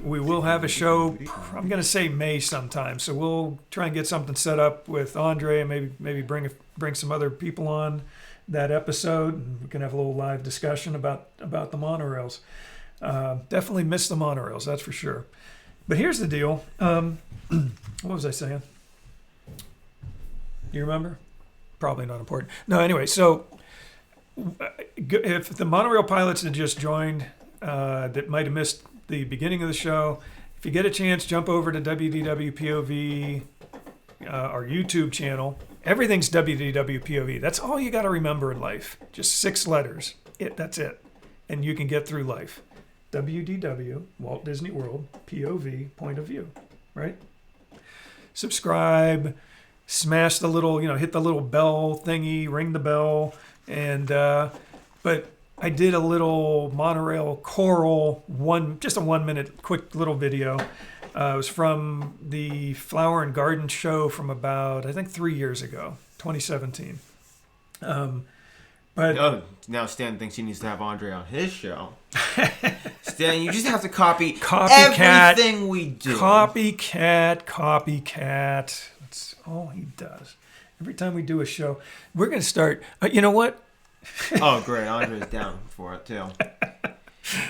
we will have a show. I'm going to say May sometime. So we'll try and get something set up with Andre and maybe bring some other people on that episode. And we can have a little live discussion about the monorails. Definitely miss the monorails, that's for sure. But here's the deal. What was I saying? You remember? Probably not important. No, anyway, so if the monorail pilots that just joined that might have missed the beginning of the show, if you get a chance, jump over to WDWpov, our YouTube channel. Everything's WDWpov. That's all you got to remember in life. Just 6 letters. That's it. And you can get through life. WDW, Walt Disney World, POV, point of view, right? Subscribe, smash the little, hit the little bell thingy, ring the bell. And, but I did a little monorail choral, just a 1 minute quick little video. It was from the Flower and Garden show from about, I think, 3 years ago, 2017. But now Stan thinks he needs to have Andre on his show. Stan, you just have to copy Copycat. everything we do. Copycat. That's all he does. Every time we do a show, we're going to start. You know what? Oh, great. Andre's down for it, too.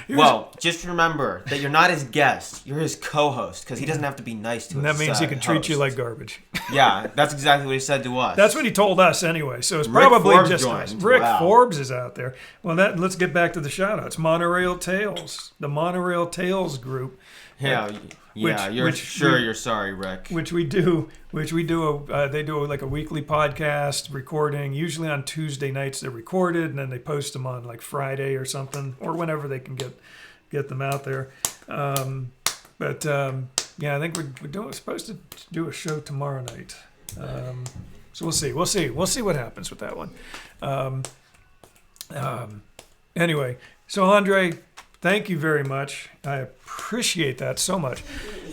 Well, just remember that you're not his guest. You're his co-host, because he doesn't have to be nice to us. That means he can treat you like garbage. Yeah, that's exactly what he said to us. That's what he told us anyway. So it's Rick probably Forbes just joined. us. Rick Wow. Forbes is out there. Well, let's get back to the shout-outs. Monorail Tales. The Monorail Tales group. Yeah, you're sorry, Rick. Which we do. They do like a weekly podcast recording. Usually on Tuesday nights they're recorded, and then they post them on like Friday or something, or whenever they can get them out there. Yeah, I think we're supposed to do a show tomorrow night. So we'll see what happens with that one. Anyway, so Andre, thank you very much. I appreciate that so much.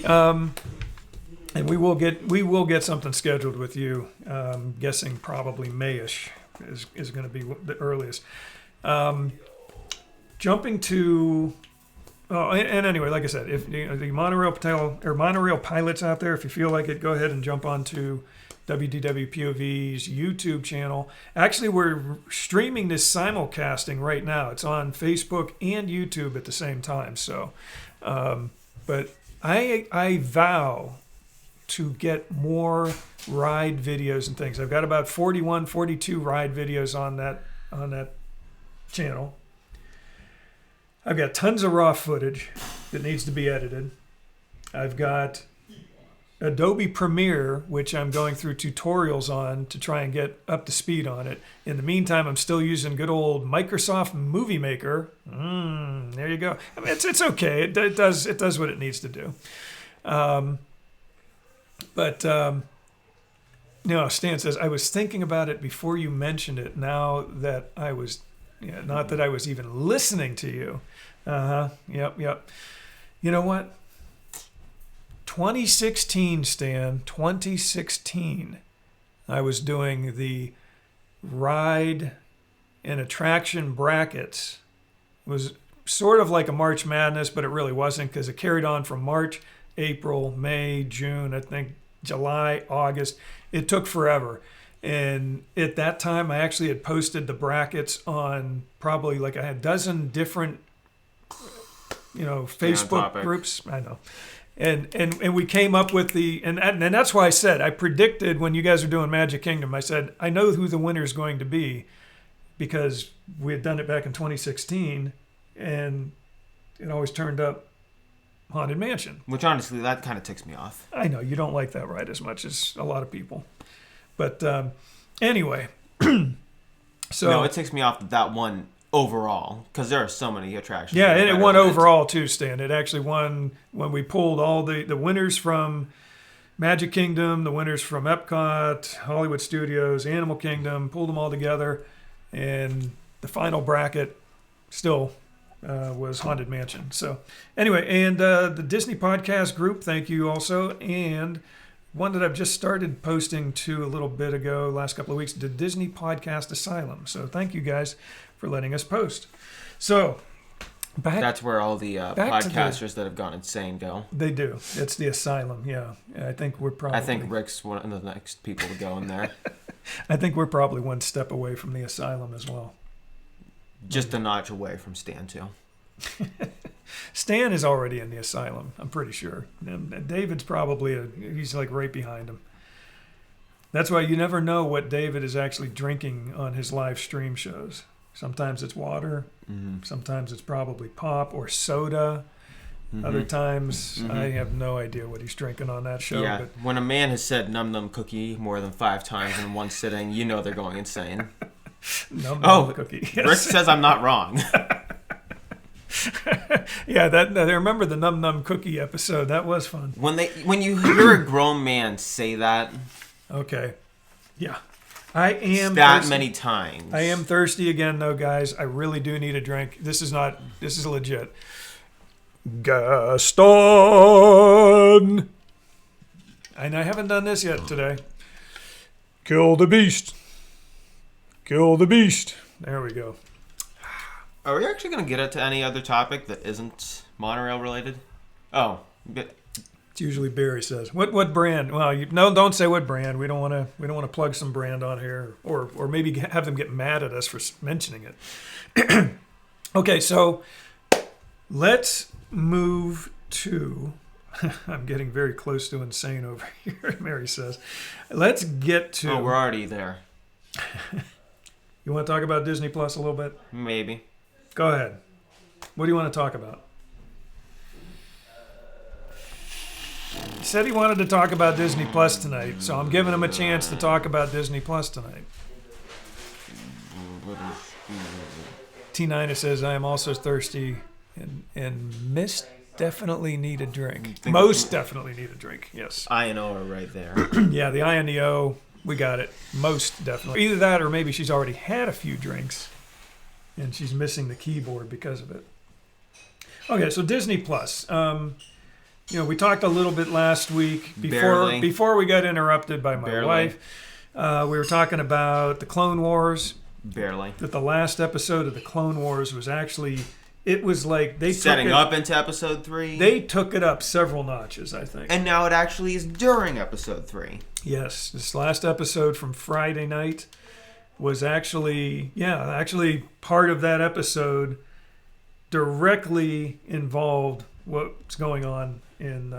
And we will get something scheduled with you. Guessing probably Mayish is going to be the earliest. Jumping to and anyway, like I said, if the monorail pilots out there, if you feel like it, go ahead and jump onto WDWPOV's YouTube channel. Actually, we're streaming this simulcasting right now. It's on Facebook and YouTube at the same time. So, but I vow to get more ride videos and things. I've got about 41, 42 ride videos on that channel. I've got tons of raw footage that needs to be edited. I've got Adobe Premiere, which I'm going through tutorials on to try and get up to speed on it. In the meantime, I'm still using good old Microsoft Movie Maker. There you go. I mean, it's okay. It does what it needs to do. Stan says, I was thinking about it before you mentioned it. Now that I was, not that I was even listening to you. Yep. You know what? 2016, Stan, 2016, I was doing the ride and attraction brackets. It was sort of like a March Madness, but it really wasn't, because it carried on from March, April, May, June, I think July, August. It took forever. And at that time, I actually had posted the brackets on probably like a dozen different Facebook topic. groups. I know. And we came up with and that's why I said, I predicted when you guys are doing Magic Kingdom, I said, I know who the winner is going to be because we had done it back in 2016 and it always turned up Haunted Mansion. Which honestly, that kind of ticks me off. I know you don't like that ride as much as a lot of people. But anyway, so. No, it ticks me off that one overall because there are so many attractions. Yeah, that are and it better won than overall too, Stan. It actually won when we pulled all the winners from Magic Kingdom, the winners from Epcot, Hollywood Studios, Animal Kingdom, pulled them all together, and the final bracket still was Haunted Mansion. So anyway, and the Disney Podcast group, thank you also, and one that I've just started posting to a little bit ago, last couple of weeks, the Disney Podcast Asylum. So thank you guys for letting us post. So That's where all the back to podcasters that have gone insane go. They do. It's the asylum. Yeah, I think we're probably. I think Rick's one of the next people to go in there. I think we're probably one step away from the asylum as well. Just a notch away from Stan too. Stan is already in the asylum. I'm pretty sure. And David's probably he's like right behind him. That's why you never know what David is actually drinking on his live stream shows. Sometimes it's water. Mm-hmm. Sometimes it's probably pop or soda. Mm-hmm. Other times, I have no idea what he's drinking on that show. Yeah, But when a man has said "num num cookie" more than 5 times in one sitting, you know they're going insane. Num cookie. Yes. Rick says I'm not wrong. Yeah, I remember the Num Num Cookie episode. That was fun. When you hear a grown man say that, Okay. Yeah. I am that thirsty. many times. I am thirsty again, though, guys. I really do need a drink. This is legit. Gaston! And I haven't done this yet today. Kill the beast. Kill the beast. There we go. Are we actually going to get into any other topic that isn't monorail related? Oh, but It's usually Barry says. What brand? Well, don't say what brand. We don't want to plug some brand on here, or maybe have them get mad at us for mentioning it. Okay, so let's move to. I'm getting very close to insane over here. Mary says, "Let's get to." oh, we're already there. You want to talk about Disney Plus a little bit? Maybe. Go ahead. What do you want to talk about? He said he wanted to talk about Disney Plus tonight, so I'm giving him a chance to talk about Disney Plus tonight. T9 says, I am also thirsty and definitely need a drink. Most definitely need a drink, yes. I and O are right there. Yeah, the I and the O, we got it. Most definitely. Either that or maybe she's already had a few drinks and she's missing the keyboard because of it. Okay, so Disney Plus. We talked a little bit last week before we got interrupted by my wife. We were talking about the Clone Wars. Barely. That the last episode of the Clone Wars was actually, it was like they setting up into episode 3. They took it up several notches, I think. And now it actually is during episode 3. Yes, this last episode from Friday night was actually part of that episode directly involved what's going on in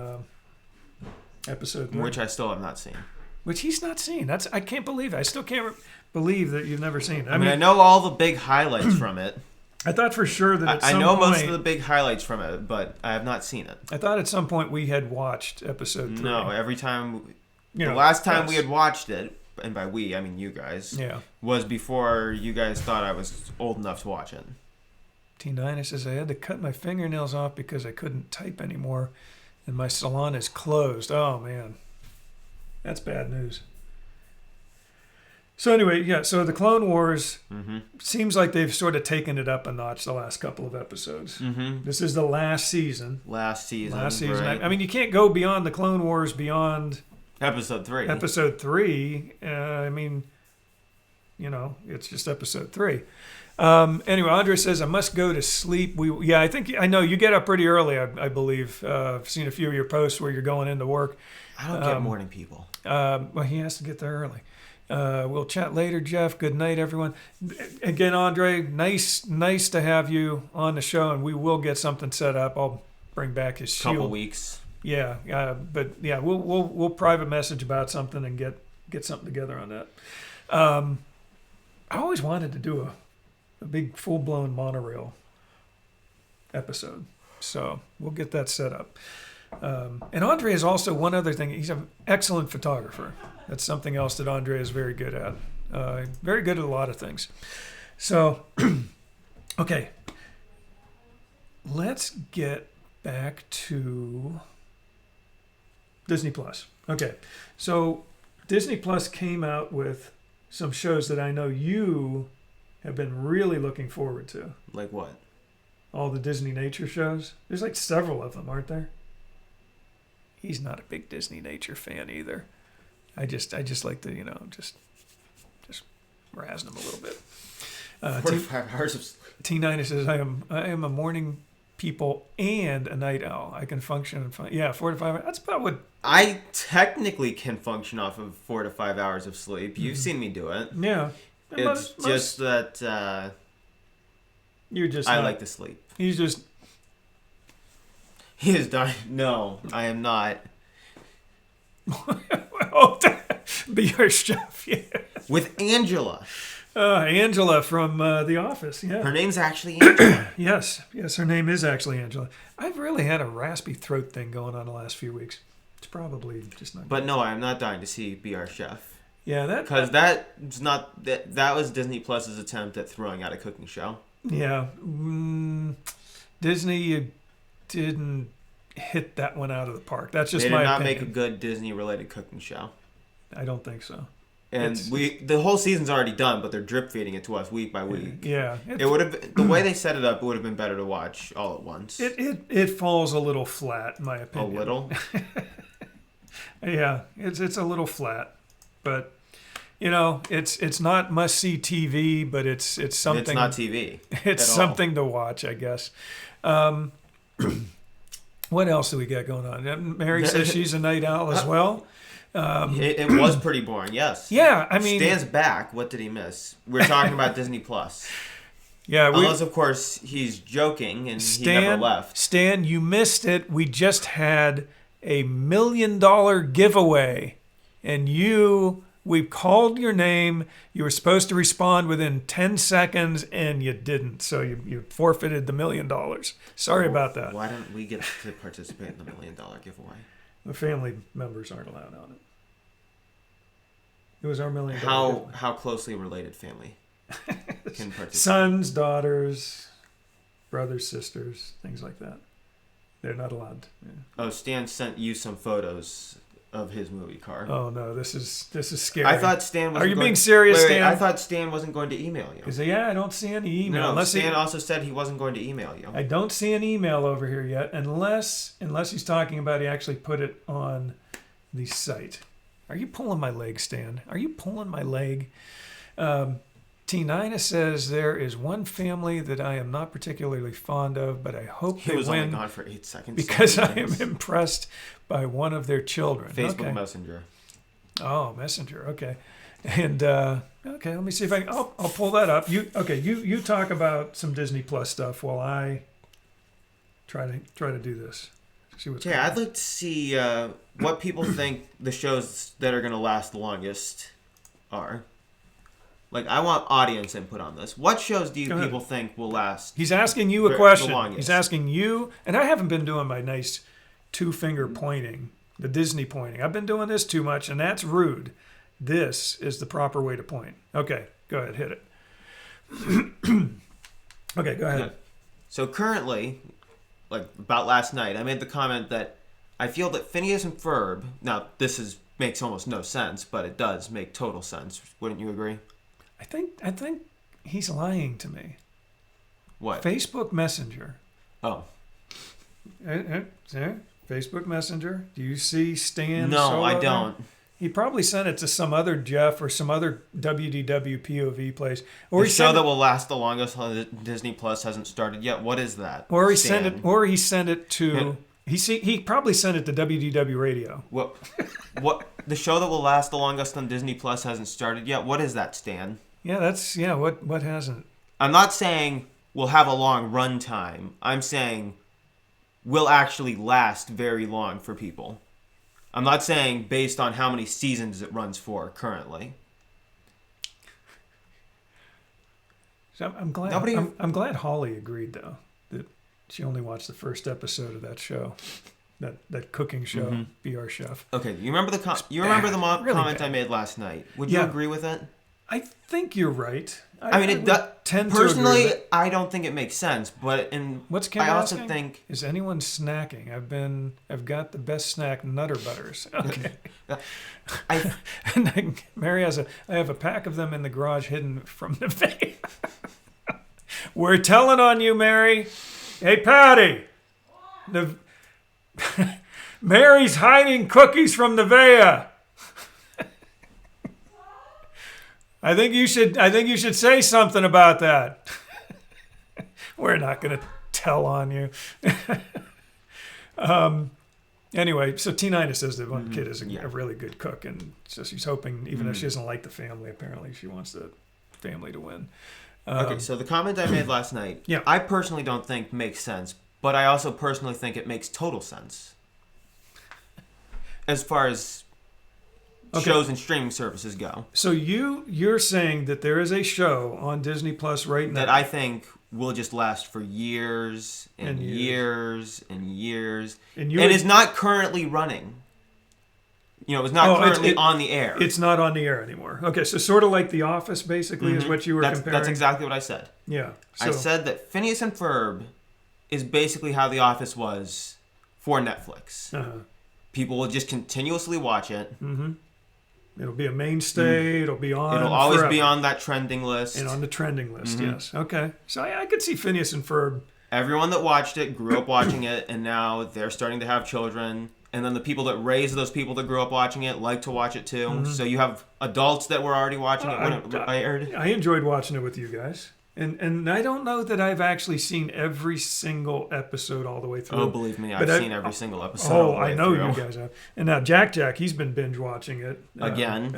episode 3. Which I still have not seen. Which he's not seen. I can't believe it. I still can't believe that you've never seen it. I mean, I know all the big highlights from it. I thought for sure that at some I know point, most of the big highlights from it, but I have not seen it. I thought at some point we had watched episode 3. No, every time... the last time we had watched it, and by we, I mean you guys, was before you guys thought I was old enough to watch it. T9 says, I had to cut my fingernails off because I couldn't type anymore, and my salon is closed. Oh, man. That's bad news. So anyway, so the Clone Wars seems like they've sort of taken it up a notch the last couple of episodes. Mm-hmm. This is the last season. Last season. Right. I mean, you can't go beyond the Clone Wars beyond... Episode 3. Episode 3. I mean, it's just episode 3. Anyway, Andre says, I must go to sleep. I know you get up pretty early, I believe. I've seen a few of your posts where you're going into work. I don't get morning people. Well, he has to get there early. We'll chat later, Jeff. Good night, everyone. Again, Andre, nice to have you on the show, and we will get something set up. I'll bring back his shield. Couple weeks. Yeah, but yeah, we'll private message about something and get something together on that. I always wanted to do a big full-blown monorail episode, so we'll get that set up. And Andre is also one other thing. He's an excellent photographer. That's something else that Andre is very good at. Very good at a lot of things. So, okay. Let's get back to Disney Plus. Okay. So, Disney Plus came out with some shows that I know you have been really looking forward to. Like what? All the Disney nature shows. There's like several of them, aren't there? He's not a big Disney nature fan either. I just like to, just razzing him a little bit. 45 hours of sleep. T9 says, I am a morning people and a night owl. I can function and 4 to 5 hours. That's about what I technically can function off of 4 to 5 hours of sleep. You've seen me do it. Yeah. It's just that you're just I like to sleep. He's just He is dying. No, I am not. be our chef, yeah. With Angela. Angela from The Office, yeah. Her name's actually Angela. Yes, her name is actually Angela. I've really had a raspy throat thing going on the last few weeks. It's probably just not. But no, I'm not dying to see Be Our Chef. Yeah, because that's not that was Disney Plus's attempt at throwing out a cooking show. Yeah, Disney didn't hit that one out of the park. That's just my opinion. They did not make a good Disney-related cooking show. I don't think so. And the whole season's already done, but they're drip feeding it to us week by week. Yeah, it would have the way they set it up. It would have been better to watch all at once. It falls a little flat, in my opinion. A little. Yeah, it's a little flat, but it's not must see TV, but it's something. It's not TV. It's something to watch, I guess. What else do we got going on? Mary says she's a night owl as well. It was pretty boring, yes. Yeah, I mean, Stan's back. What did he miss? We're talking about Disney Plus. Yeah, unless of course he's joking and he never left. Stan, you missed it. We just had a $1 million giveaway, and we called your name. You were supposed to respond within 10 seconds, and you didn't. So you forfeited the $1 million. Sorry about that. Why don't we get to participate in the $1 million giveaway? The family members aren't allowed on it. It was our $1 million. How closely related family can participate? Sons, daughters, brothers, sisters, things like that. They're not allowed. Yeah. Oh, Stan sent you some photos of his movie car. Oh no, this is scary. I thought Stan was. Are you being serious, Stan? I thought Stan wasn't going to email you. I don't see any email. No, Stan also said he wasn't going to email you. I don't see an email over here yet, unless he's talking about he actually put it on the site. Are you pulling my leg, Stan? Are you pulling my leg? T9 says there is one family that I am not particularly fond of, but I hope they win. He was only gone for 8 seconds. Because I am impressed by one of their children. Facebook Messenger. Oh, Messenger. Okay. And okay, let me see if I'll pull that up. You talk about some Disney Plus stuff while I try to do this. See what's going on. I'd like to see what people think the shows that are going to last the longest are. Like, I want audience input on this. What shows do you people think will last? He's asking you a question. He's asking you, and I haven't been doing my nice 2-finger pointing, the Disney pointing. I've been doing this too much, and that's rude. This is the proper way to point. Okay, go ahead, hit it. Okay, go ahead. So currently, like about last night, I made the comment that I feel that Phineas and Ferb, now this makes almost no sense, but it does make total sense. Wouldn't you agree? I think he's lying to me. What? Facebook Messenger. Oh. Facebook Messenger. Do you see Stan? No, I don't. He probably sent it to some other Jeff or some other WDWpov place. Or the show that will last the longest on Disney Plus hasn't started yet. What is that? Or he sent it to He probably sent it to WDW Radio. What the show that will last the longest on Disney Plus hasn't started yet? What is that, Stan? Yeah, what hasn't? I'm not saying we'll have a long run time. I'm saying will actually last very long for people. I'm not saying based on how many seasons it runs for currently. So I'm glad. I'm glad Holly agreed though that she only watched the first episode of that show, that cooking show, Be Our Chef. Okay, you remember the Really comment bad. I made last night? Would you agree with it? I think you're right. I mean, it does tend personally, to agree with it. I don't think it makes sense. But What's Kim I also asking? think Is anyone snacking? I've got the best snack, Nutter Butters. Okay. And Mary I have a pack of them in the garage hidden from the veil. We're telling on you, Mary. Hey, Patty. Mary's hiding cookies from the Vea. I think you should say something about that. We're not going to tell on you. Anyway, so T9 says that one kid is a really good cook, and so she's hoping, even though she doesn't like the family, apparently she wants the family to win. okay, so the comment I made last night, I personally don't think makes sense, but I also personally think it makes total sense. As far as shows and streaming services go. So you're saying that there is a show on Disney Plus right now that I think will just last for years and years and years. And is not currently running. You know, it's not currently on the air. It's not on the air anymore. Okay, so sort of like The Office, basically, is what you were comparing. That's exactly what I said. Yeah. So. I said that Phineas and Ferb is basically how The Office was for Netflix. People will just continuously watch it. It'll be a mainstay. It'll be on. It'll always forever. be on that trending list. And on the trending list, yes. Okay. So I could see Phineas and Ferb. Everyone that watched it grew up watching it, and now they're starting to have children. And then the people that raised those people that grew up watching it like to watch it too. So you have adults that were already watching it when it aired. I enjoyed watching it with you guys. And I don't know that I've actually seen every single episode all the way through. Oh, believe me, I've seen every single episode. Oh, I know you guys have. And now Jack, he's been binge watching it again.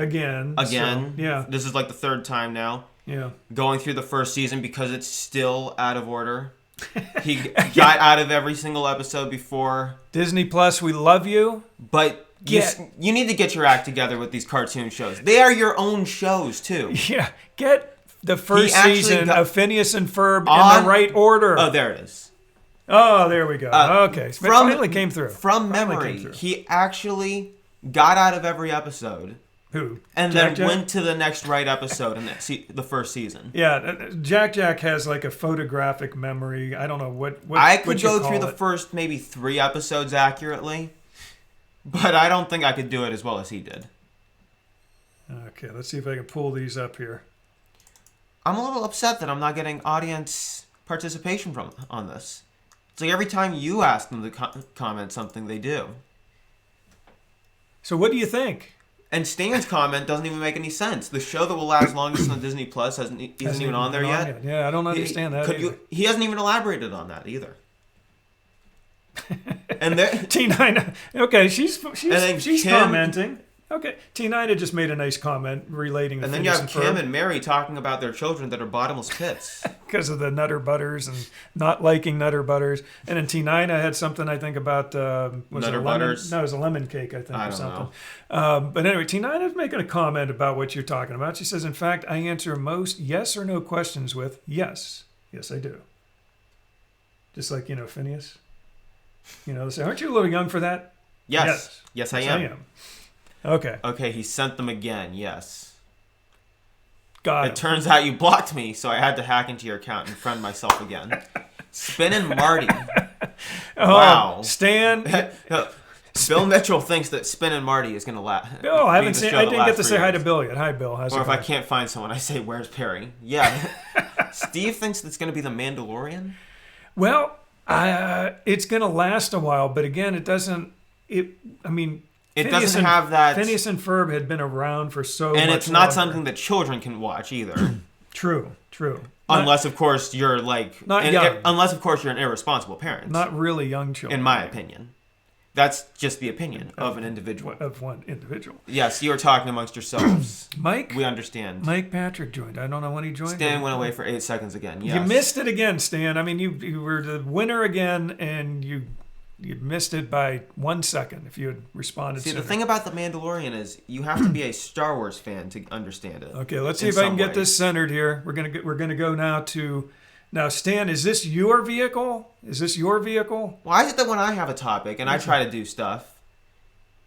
So, yeah, this is like the third time now. Yeah, going through the first season because it's still out of order. He got out of every single episode before. Disney Plus, we love you, but you need to get your act together with these cartoon shows. They are your own shows too. Yeah, get the first season of Phineas and Ferb in the right order. Oh, there it is. Oh, there we go. Okay. So it finally came through. From memory, he actually got out of every episode. Who? And then went to the next right episode in the first season. Yeah, Jack has like a photographic memory. I don't know what I could go through the first maybe 3 episodes accurately, but I don't think I could do it as well as he did. Okay, let's see if I can pull these up here. I'm a little upset that I'm not getting audience participation on this. It's like every time you ask them to comment something, they do. So what do you think? And Stan's comment doesn't even make any sense. The show that will last longest on Disney Plus isn't even on there yet. Yeah, I don't understand that either. He hasn't even elaborated on that either. And T9, okay, she's commenting. Okay, T9 had just made a nice comment relating to and then you have Kim and Mary talking about their children that are bottomless pits. Because of the Nutter Butters and not liking Nutter Butters. And then T9 had something, I think, about... Nutter Butters? No, it was a lemon cake, I think, I or don't something. know. But anyway, T9 is making a comment about what you're talking about. She says, in fact, I answer most yes or no questions with yes. Yes, I do. Just like, Phineas. They say, aren't you a little young for that? Yes. Yes, I am. Okay. Okay, he sent them again, yes. Got it. It turns out you blocked me, so I had to hack into your account and friend myself again. Spin and Marty. Wow. Stan. Bill Mitchell thinks that Spin and Marty is going to laugh. No, I didn't get to say hi to Bill yet. Hi, Bill. How's it going? Or if I can't find someone, I say, where's Perry? Yeah. Steve thinks that's going to be The Mandalorian? Well, it's going to last a while, but again, it doesn't... It doesn't have that... Phineas and Ferb had been around for so much And it's not something that children can watch either. True. Unless, of course, you're like... Not young. Unless, of course, you're an irresponsible parent. Not really young children. In my opinion. That's just the opinion of an individual. Of one individual. Yes, you are talking amongst yourselves. Mike? We understand. Mike Patrick joined. I don't know when he joined. Stan went away for 8 seconds again. Yes. You missed it again, Stan. I mean, you were the winner again, and you missed it by 1 second if you had responded See, sooner. the thing about The Mandalorian is you have to be a Star Wars fan to understand it. Okay, let's see if I can get this centered here. We're gonna go now to... Now, Stan, is this your vehicle? Is this your vehicle? Why is it that when I have a topic and I try to do stuff...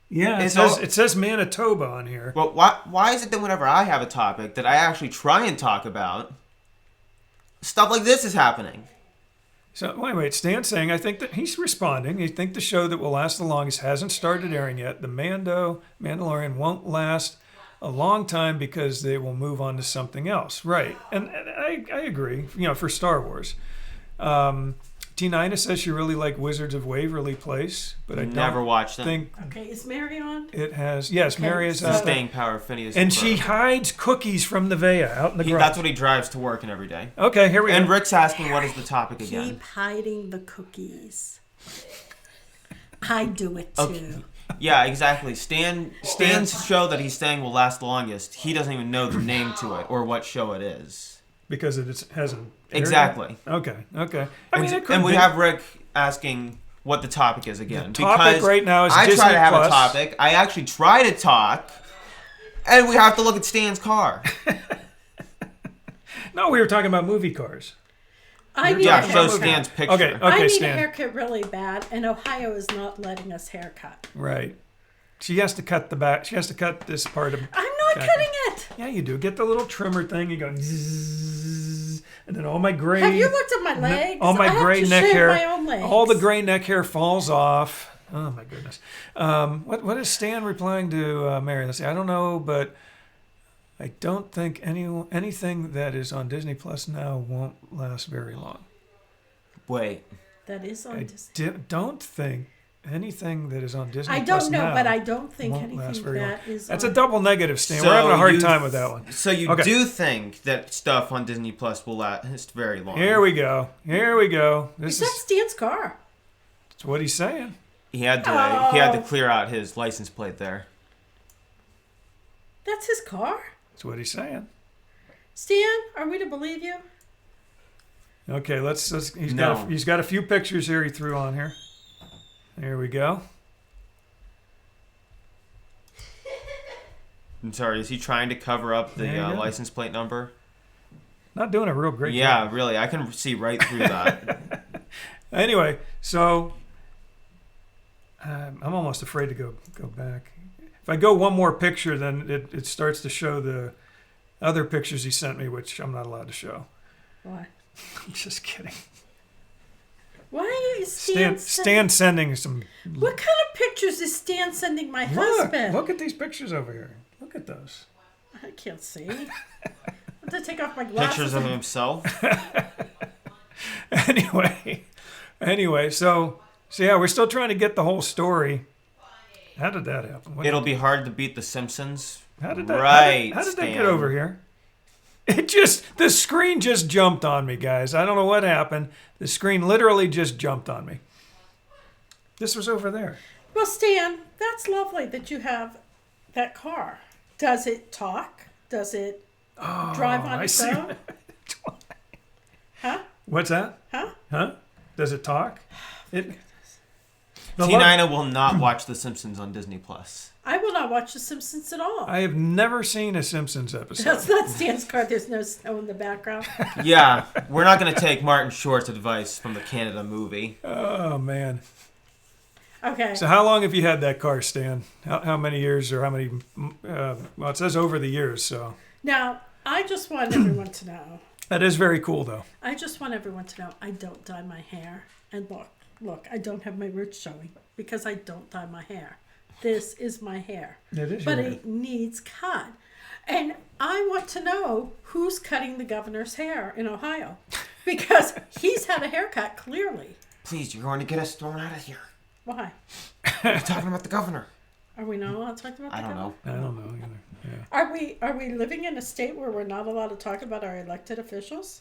Yeah, it says Manitoba on here. Well, why is it that whenever I have a topic that I actually try and talk about, stuff like this is happening? So, wait, Stan's saying, I think that he's responding. I think the show that will last the longest hasn't started airing yet. The Mandalorian won't last a long time because they will move on to something else. Right. And I agree, for Star Wars. T9 says she really liked Wizards of Waverly Place, but I never watched them. think Okay, is Mary on? it has. Yes, Okay, Mary is so- out. Staying power of Phineas. And Ferb. she hides cookies from the Vea out in the garage. That's what he drives to work and every day. Okay, here we And go. Rick's asking what is the topic again. Keep hiding the cookies. I do it too. Okay. Yeah, exactly. Stan's show that he's saying will last longest, he doesn't even know the name to it or what show it is. Because it hasn't aired Exactly. yet? Okay. I mean, it could And we be. have Rick asking what the topic is again. The topic because right now is I Disney try to have Plus. a topic. I actually try to talk. And we have to look at Stan's car. No, we were talking about movie cars. I need Yeah, a show haircut. Stan's picture. Okay, I need Stan. a haircut really bad, and Ohio is not letting us haircut. Right. She has to cut the back. She has to cut this part of. I'm not Okay. cutting it. Yeah, you do. Get the little trimmer thing. You go, zzz, and then all my gray. Have you looked at my legs? All my I have gray to neck shave hair. my own legs. All the gray neck hair falls off. Oh my goodness. What is Stan replying to Mary? Let's see. I don't know, but I don't think anything that is on Disney Plus now won't last very long. Wait. That is on I Disney. don't think anything that is on Disney I Plus don't know, now but I don't think won't last anything very long. that is. That's on. a double negative, Stan. We're having a hard time with that one. So you Okay. do think that stuff on Disney Plus will last very long. Here we go. This Except is Stan's car. that's what he's saying. He had to Oh. clear out his license plate there. That's his car. That's what he's saying. Stan, are we to believe you? Okay, he's No. got a few pictures here he threw on here. There we go. I'm sorry, is he trying to cover up the There you go. license plate number? Not doing a real great Yeah, job. really. I can see right through that. Anyway, so I'm almost afraid to go back. If I go one more picture, then it starts to show the other pictures he sent me, which I'm not allowed to show. Why? I'm just kidding. Why is Stan? Stan sending some. What kind of pictures is Stan sending my husband? Look at these pictures over here. Look at those. I can't see. I have to take off my glasses. Pictures of himself. Anyway, so yeah, we're still trying to get the whole story. How did that happen? It'll be hard to beat The Simpsons. How did that? Right, How did that Stan. get over here? The screen just jumped on me, guys. I don't know what happened. The screen literally just jumped on me. This was over there. Well, Stan, that's lovely that you have that car. Does it talk? Does it drive on I its see. own? Huh? What's that? Huh? Does it talk? The T9 will not watch The Simpsons on Disney Plus. I will not watch The Simpsons at all. I have never seen a Simpsons episode. That's not Stan's car. There's no snow in the background. Yeah, we're not going to take Martin Short's advice from the Canada movie. Oh man. Okay. So how long have you had that car, Stan? How many years or how many? Well, it says over the years, so Now, I just want everyone to know. that is very cool, though. I just want everyone to know I don't dye my hair. And look, I don't have my roots showing because I don't dye my hair. This is my hair. It is But your it needs cut. And I want to know who's cutting the governor's hair in Ohio. Because he's had a haircut, clearly. Please, you're going to get us thrown out of here. Why? You're talking about the governor. Are we not allowed to talk about I the don't know. governor? I don't know either. Yeah. Are we living in a state where we're not allowed to talk about our elected officials?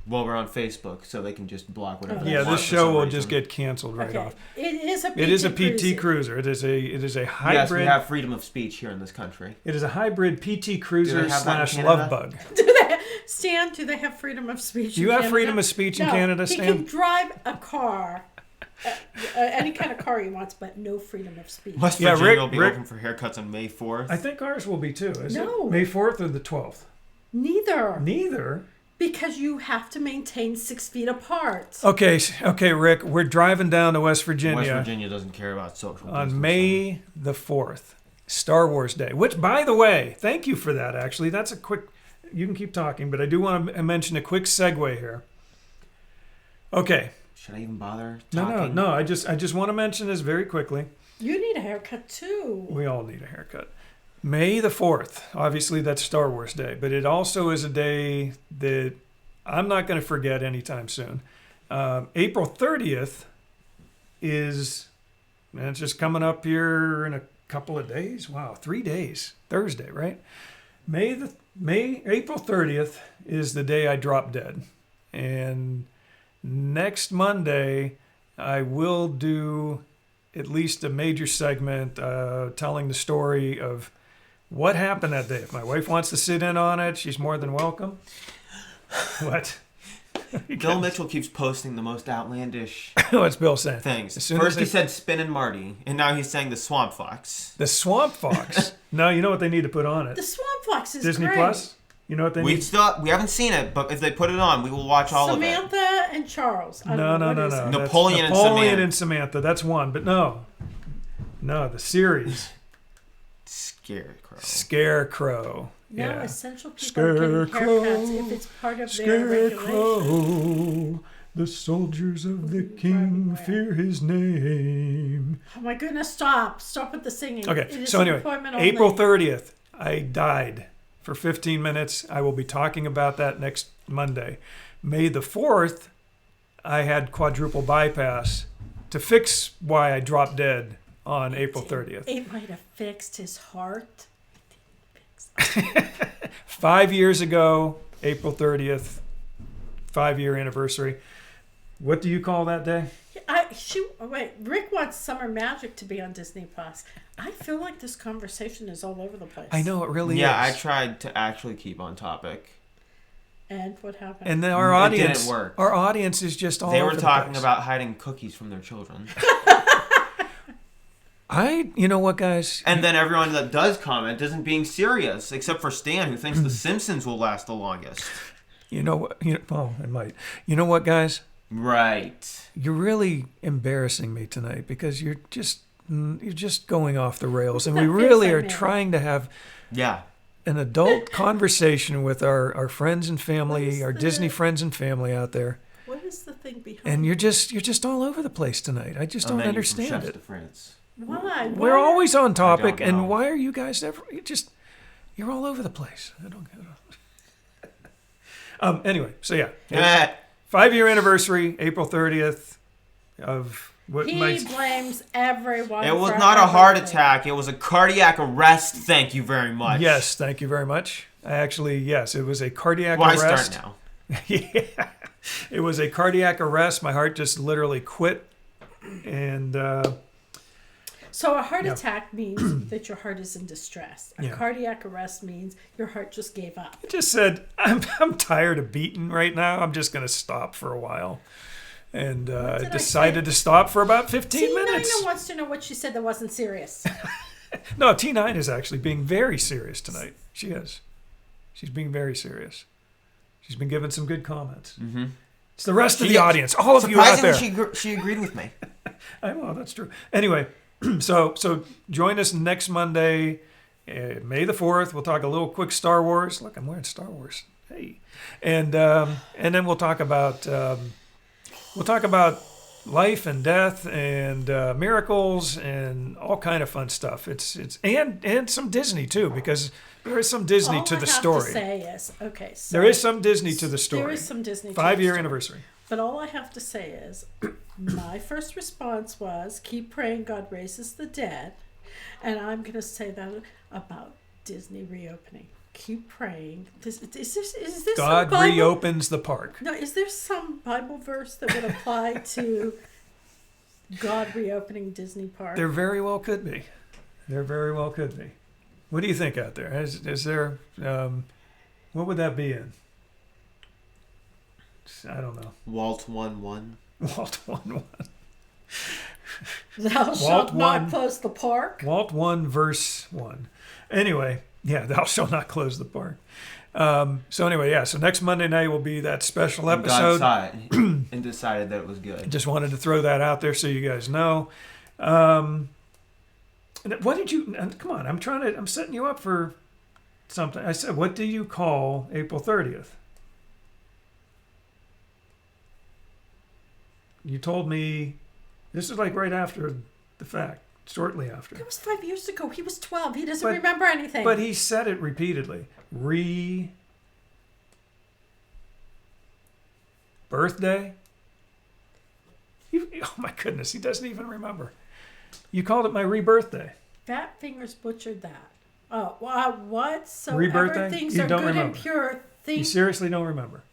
Well, we're on Facebook, so they can just block whatever. they Yeah, want this for show some will reason. just get canceled right Okay. off. It is a PT Cruiser. It is a hybrid. Yes, we have freedom of speech here in this country. It is a hybrid PT Cruiser Do they have that in / Canada? Love Bug. Stan, do they have freedom of speech? Do you in have Canada? freedom of speech in Canada, He Stan? can drive a car, any kind of car he wants, but no freedom of speech. West Yeah, Virginia Rick- will be Rick- open for haircuts on May 4th. I think ours will be too. Is No. it May 4th or the 12th? Neither, Neither. because you have to maintain 6 feet apart. Okay, Rick. We're driving down to West Virginia, West Virginia doesn't care about social on distancing. May the 4th, Star Wars Day. Which, by the way, thank you for that. Actually, that's a quick. You can keep talking, but I do want to mention a quick segue here. Okay. Should I even bother No. talking? I just want to mention this very quickly. You need a haircut too. We all need a haircut. May the 4th, obviously that's Star Wars Day, but it also is a day that I'm not going to forget anytime soon. April 30th is, and it's just coming up here in a couple of days. Wow, 3 days. Thursday, right? April 30th is the day I drop dead. And next Monday, I will do at least a major segment telling the story of what happened that day. If my wife wants to sit in on it, she's more than welcome. What? Bill Mitchell keeps posting the most outlandish What's Bill saying? things. As soon First as he they- said Spin and Marty, and now he's saying the Swamp Fox. The Swamp Fox. No, you know what they need to put on The it? Swamp Fox is Disney great. Plus? You know what they We need? haven't seen it, but if they put it on, we will watch all of it. Samantha and Charles. I No. don't know, what is it? That's Napoleon and Napoleon Samantha. and Samantha. That's one. But no, the series. Scarecrow. Scarecrow. Now Yeah. essential people are getting haircuts if it's part of their regulation. Scarecrow. The soldiers of the king fear his name. Oh my goodness, stop. Stop with the singing. It Okay, is so anyway, appointment only. April 30th, I died for 15 minutes. I will be talking about that next Monday. May the 4th, I had quadruple bypass to fix why I dropped dead on April 30th. It might have fixed his heart. 5 years ago, April 30th, 5-year anniversary. What do you call that day? Rick wants Summer Magic to be on Disney Plus. I feel like this conversation is all over the place. I know it really Yeah, I is. tried to actually keep on topic. And what happened? And then our It audience, didn't work. our audience is just all They over were the talking place. about hiding cookies from their children. You know what, guys? And then everyone that does comment isn't being serious, except for Stan, who thinks The Simpsons will last the longest. You know what? It might. You know what, guys? Right. You're really embarrassing me tonight because you're just going off the rails, and we That face really I are made. trying to have Yeah. an adult conversation with our friends and family, our Disney friends and family out there, What is the thing behind and you're just all over the place tonight. I just A don't menu from understand Chefs it. de France. Why? We're always on topic, I don't know. and why are you guys ever? You're all over the place. I don't get it. Anyway, so yeah, Eh, 5-year anniversary, April 30th of what He might. blames everyone. it was for not a heart everything. attack. It was a cardiac arrest. Thank you very much. Yes, thank you very much. Yes, it was a cardiac Why arrest. start now? Yeah, it was a cardiac arrest. My heart just literally quit, and So a heart Yeah. attack means that your heart is in distress. A Yeah. cardiac arrest means your heart just gave up. I just said, I'm tired of beating right now. I'm just going to stop for a while. And did I decided say? to stop for about 15 See, minutes. Nina wants to know what she said that wasn't serious. No, T9 is actually being very serious tonight. She is. She's being very serious. She's been giving some good comments. Mm-hmm. It's the rest of the audience, all of you out there. Surprisingly, she agreed with me. I know, that's true. Anyway, so join us next Monday, May the 4th. We'll talk a little quick Star Wars. Look, I'm wearing Star Wars. Hey. And then we'll talk about life and death and miracles and all kind of fun stuff. It's and some Disney too, because there is some Disney to the story. All I have to say is, okay, so There is some Disney to the story. There is some Disney to the 5-year story. anniversary. But all I have to say is, my first response was, keep praying God raises the dead. And I'm going to say that about Disney reopening. keep praying. Is this God some Bible? reopens the park. No, is there some Bible verse that would apply to God reopening Disney Park? There very well could be. There very well could be. What do you think out there? Is there, what would that be in? I don't know. Walt 1:1. Walt 1:1. Thou shalt not close the park. Walt 1 verse 1. Anyway, yeah, thou shalt not close the park. So anyway, yeah. So next Monday night will be that special episode. God saw it and decided that it was good. Just wanted to throw that out there so you guys know. What did you? Come on, I'm setting you up for something. I said, what do you call April 30th? You told me. This is like right after the fact, shortly after. That was 5 years ago. He was 12. He doesn't remember anything. But he said it repeatedly. Birthday? Oh my goodness, he doesn't even remember. You called it my rebirthday. Fat Fingers butchered that. Oh, what? So Rebirthday? things You are don't good remember. and pure. You Things seriously don't remember.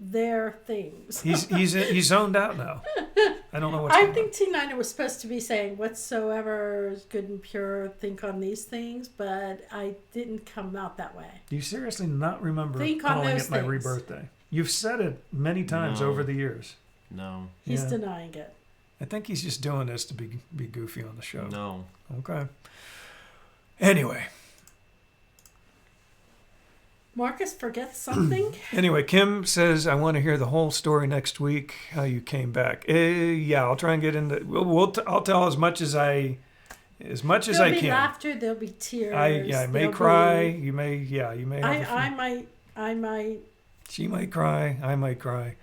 they're things. He's zoned out now. I don't know what's I going think T9 was supposed to be saying whatsoever is good and pure, think on these things, but I didn't come out that way. Do you seriously not remember Think on calling those it my things. rebirthday? You've said it many times No. over the years. No. He's Yeah. denying it. I think he's just doing this to be goofy on the show. No. Okay. Anyway, Marcus forgets something. Kim says I want to hear the whole story next week. How you came back? Yeah, I'll try and get into. I'll tell as much as I There'll can. be laughter. There'll be tears. I may there'll cry. be- You may. Yeah, you may. Have I might. She might cry. I might cry.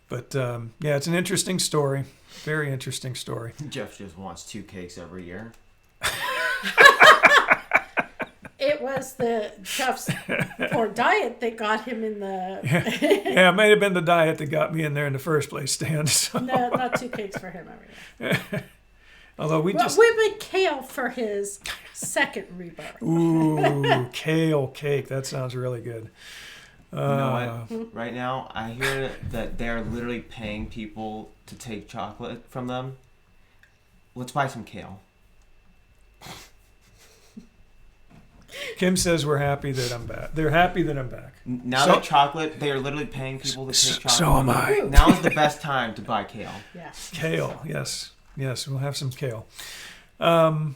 But yeah, it's an interesting story. Very interesting story. Jeff just wants 2 cakes every year. It was the Jeff's poor diet that got him in the. Yeah, it might have been the diet that got me in there in the first place, Stan. So. No, not 2 cakes for him every year. Although we made kale for his second rebirth. Ooh, kale cake. That sounds really good. You know what? Right now, I hear that they're literally paying people to take chocolate from them. Let's buy some kale. Kim says we're happy that I'm back. They're happy that I'm back. Now that chocolate, they are literally paying people to take chocolate. So am I. Now is the best time to buy kale. Yeah. Kale, yes. Yes, we'll have some kale. I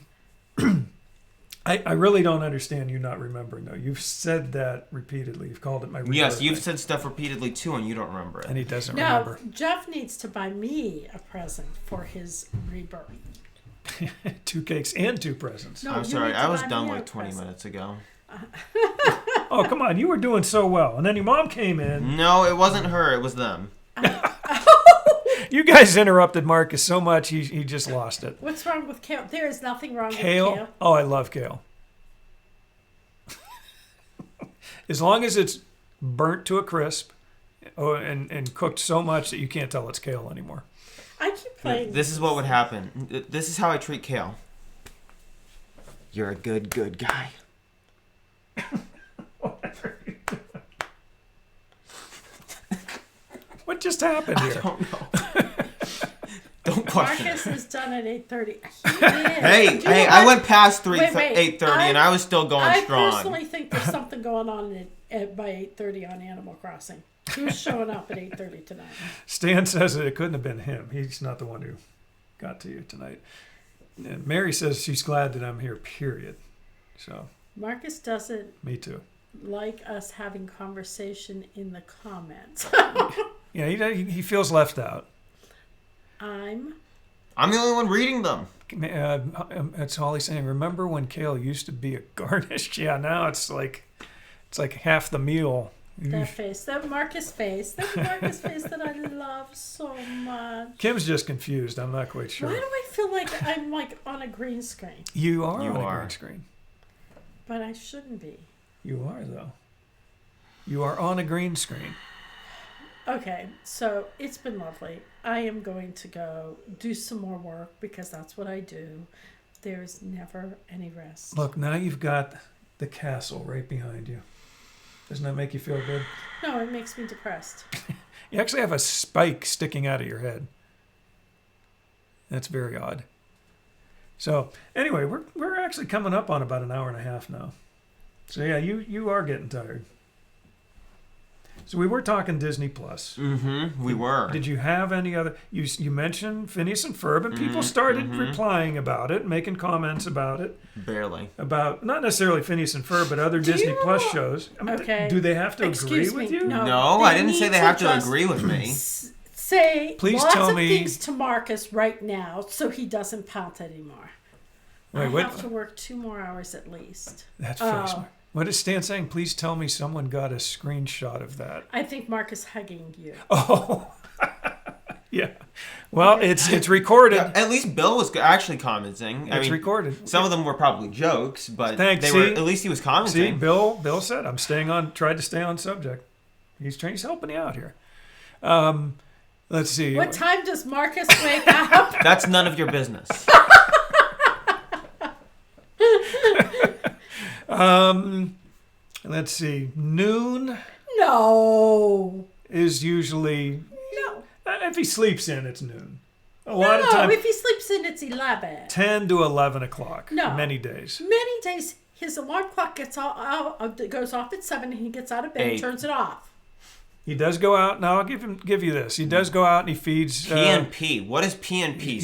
really don't understand you not remembering, though. You've said that repeatedly. You've called it my rebirthday. Yes, you've said stuff repeatedly, too, and you don't remember it. And he doesn't No, remember. Jeff needs to buy me a present for his rebirth. 2 cakes and 2 presents. No, I'm you sorry, need to I was buy done me a like 20 present. minutes ago. Oh, come on. You were doing so well. And then your mom came in. No, it wasn't her, it was them. You guys interrupted Marcus so much, he just lost it. What's wrong with kale? There is nothing wrong with Kale? kale. Oh, I love kale. As long as it's burnt to a crisp and cooked so much that you can't tell it's kale anymore. I keep playing. This is what would happen. This is how I treat kale. You're a good guy. What just happened I here? don't know. Don't question Marcus it. is done at 8:30. Hey, I went past Wait, 8:30 and I was still going I strong. personally think there's something going on by 8:30 on Animal Crossing. Who's showing up at 8:30 tonight? Stan says that it couldn't have been him. He's not the one who got to you tonight. And Mary says she's glad that I'm here, period. So, Marcus doesn't me too. like us having conversation in the comments. Yeah, he feels left out. I'm the only one reading them. That's all he's saying. Remember when kale used to be a garnish? Yeah, now it's like half the meal. that face, that Marcus face that I love so much. Kim's just confused. I'm not quite sure. Why do I feel like I'm like on a green screen? You are You on a are. green screen. But I shouldn't be. You are, though. You are on a green screen. Okay, so it's been lovely. I am going to go do some more work because that's what I do. There's never any rest. Look, now you've got the castle right behind you. Doesn't that make you feel good? No, it makes me depressed. You actually have a spike sticking out of your head. That's very odd. So anyway, we're actually coming up on about an hour and a half now. So yeah, you are getting tired. So we were talking Disney Plus. Mm-hmm. We were. Did you have any other? You mentioned Phineas and Ferb, and people started replying about it, making comments about it. Barely. About not necessarily Phineas and Ferb, but other Disney Plus shows. I mean, Okay. do they have to agree Excuse with me. you? No, I didn't say they have to just agree with me. Say Please lots tell of me- things to Marcus right now so he doesn't pout anymore. Wait, I what? have to work 2 more hours at least. That's very smart. What is Stan saying? Please tell me someone got a screenshot of that. I think Marcus hugging you. Oh, yeah. Well, it's recorded. Yeah, at least Bill was actually commenting. It's recorded. Some of them were probably jokes, but Thanks, they see? were. At least he was See, commenting. Bill said I'm tried to stay on subject. He's helping you out here. Let's see. What time does Marcus wake up? That's none of your business. Let's see. Noon No. is usually No. if he sleeps in, it's noon. A lot of No, times, if he sleeps in, it's 11. 10 to 11 o'clock. No. Many days. Many days, his alarm clock goes off at 7 and he gets out of bed and 8. turns it off. He does go out. Now I'll give you this. He does go out and he feeds. PNP. What is PNP?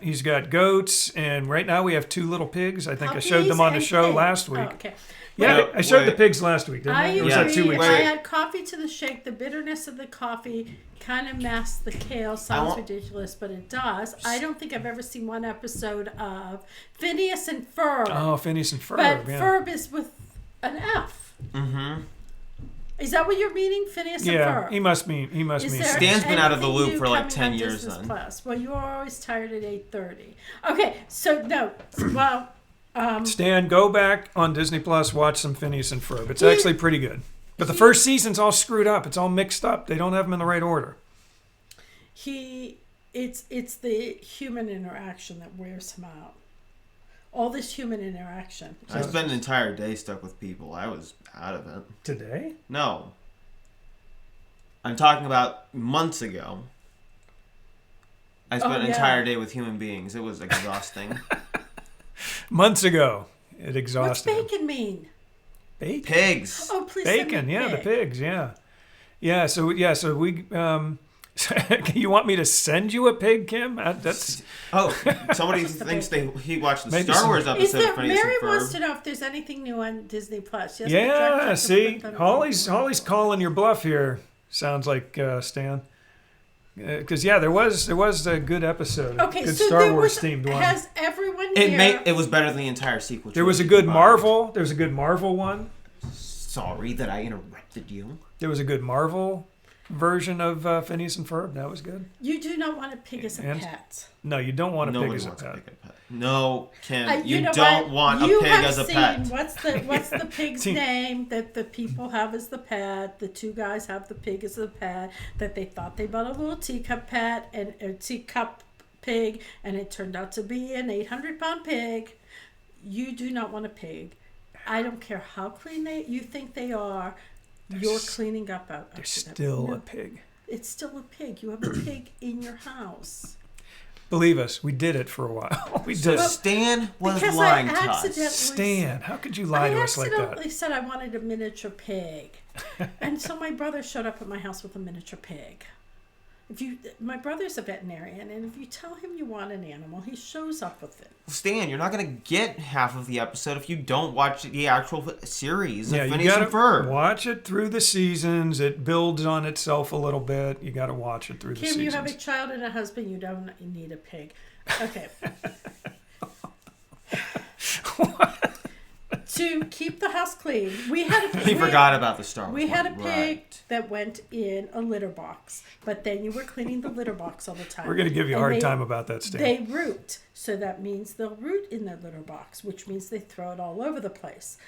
He's got goats, and right now we have 2 little pigs. I think I showed them on the Puppies show and last pigs. week. Oh, okay. Yeah, Wait, I showed the wait. pigs last week, didn't I? I Or was Yeah. that 2 weeks I ago? Wait. had coffee to the shake. The bitterness of the coffee kind of masked the kale. Sounds want- ridiculous, but it does. I don't think I've ever seen one episode of Phineas and Ferb. Oh, Phineas and Ferb. but Yeah. Ferb is with an F. Mm-hmm. Is that what you're meaning, Phineas and Yeah, Ferb? he must mean. Is there Stan's been out of the anything loop new for like coming 10 on years Disney then. Plus? Well, you are always tired at 8:30. Okay, so no. Well, Stan, go back on Disney Plus, watch some Phineas and Ferb. It's actually pretty good. But the first season's all screwed up. It's all mixed up. They don't have them in the right order. it's the human interaction that wears him out. All this human interaction. I spent an entire day stuck with people. I was out of it. Today? No. I'm talking about months ago. I spent an yeah. entire day with human beings. It was exhausting. Months ago. It What's exhausted him. bacon mean? Bacon? Pigs. Oh, please send Bacon, me yeah, the pig. pigs, yeah. So we you want me to send you a pig, Kim? That's Oh, somebody Just a thinks bacon. he watched the Maybe Star some- Wars Is episode there, of Phineas Mary and wants Ferb. to know if there's anything new on Disney Plus. Yes, yeah, see, Holly's calling your bluff here. Sounds like Stan. Because there was a good episode, Okay, good so Star there Wars was, themed one. has everyone here... It was better than the entire sequel. There was a trilogy good combined. Marvel. There was a good Marvel one. Sorry that I interrupted you. There was a good Marvel version of Phineas and Ferb. That was good. You do not want a pig as a And- pet. No, you don't want a Nobody pig as a wants pet. a pig as a pet. No, Kim, You you, know don't what? want You a pig have as a seen, pet. What's the pig's Team. name that the people have as the pet? The 2 guys have the pig as the pet. That they thought they bought a little teacup pet and a teacup pig, and it turned out to be an 800-pound pig. You do not want a pig. I don't care how clean you think they are. You're cleaning up out. There's still No, a pig. It's still a pig. You have a pig in your house. Believe us, we did it for a while. We So did. Stan was Because lying I to us. accidentally Stan, how could you lie I to us like accidentally that? said I wanted a miniature pig, and so my brother showed up at my house with a miniature pig. My brother's a veterinarian, and if you tell him you want an animal, he shows up with it. Stan, you're not going to get half of the episode if you don't watch the actual series Yeah, of you Phineas gotta and Ferb. watch it through the seasons. It builds on itself a little bit. You got to watch it through the Kim, seasons. you have a child and a husband. You don't need a pig. Okay. To keep the house clean, we had a He forgot about the Star Wars We had a one. pig Right. that went in a litter box, but then you were cleaning the litter box all the time. We're going to give you a And hard they- time about that, Stan. They root, so that means they'll root in their litter box, which means they throw it all over the place.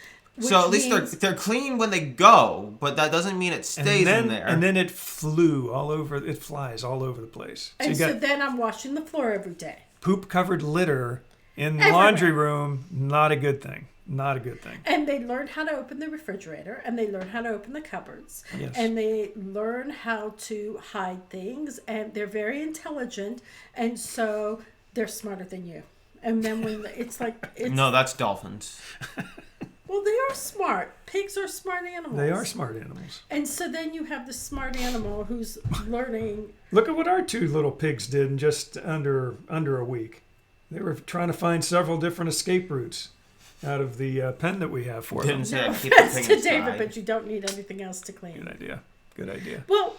So at least means- they're clean when they go, but that doesn't mean it stays in there. And then it flew all over. It flies all over the place. So And you so got then I'm washing the floor every day. poop-covered litter in the Everywhere. laundry room. Not a good thing. Not a good thing. And they learn how to open the refrigerator, and they learn how to open the cupboards, Yes. and they learn how to hide things, and they're very intelligent, and so they're smarter than you. And then when it's No, that's dolphins. well, they are smart. Pigs are smart animals. They are smart animals. And so then you have the smart animal who's learning. Look at what our two little pigs did in just under a week. They were trying to find several different escape routes out of the pen that we have for them. Didn't say No I'd keep the offense pig to David, inside. but you don't need anything else to Good clean. idea. Good idea. Well,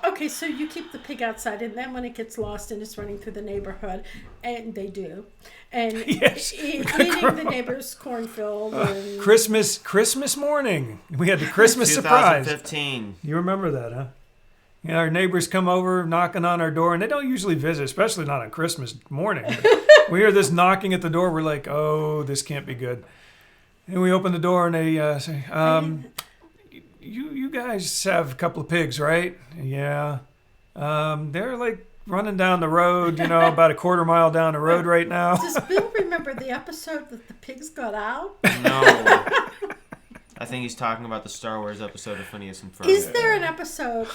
okay, so you keep the pig outside, and then when it gets lost and it's running through the neighborhood, and they do, and Yes. eating the neighbor's cornfield. And Christmas morning. We had the Christmas surprise. 2015. You remember that, huh? Yeah, our neighbors come over knocking on our door, and they don't usually visit, especially not on Christmas morning. We hear this knocking at the door. We're like, oh, this can't be good. And we open the door, and they say, you guys have a couple of pigs, right? Yeah. They're like running down the road, about a quarter mile down the road right now. Does Bill remember the episode that the pigs got out? No. I think he's talking about the Star Wars episode of Phineas and Ferb. Is there an episode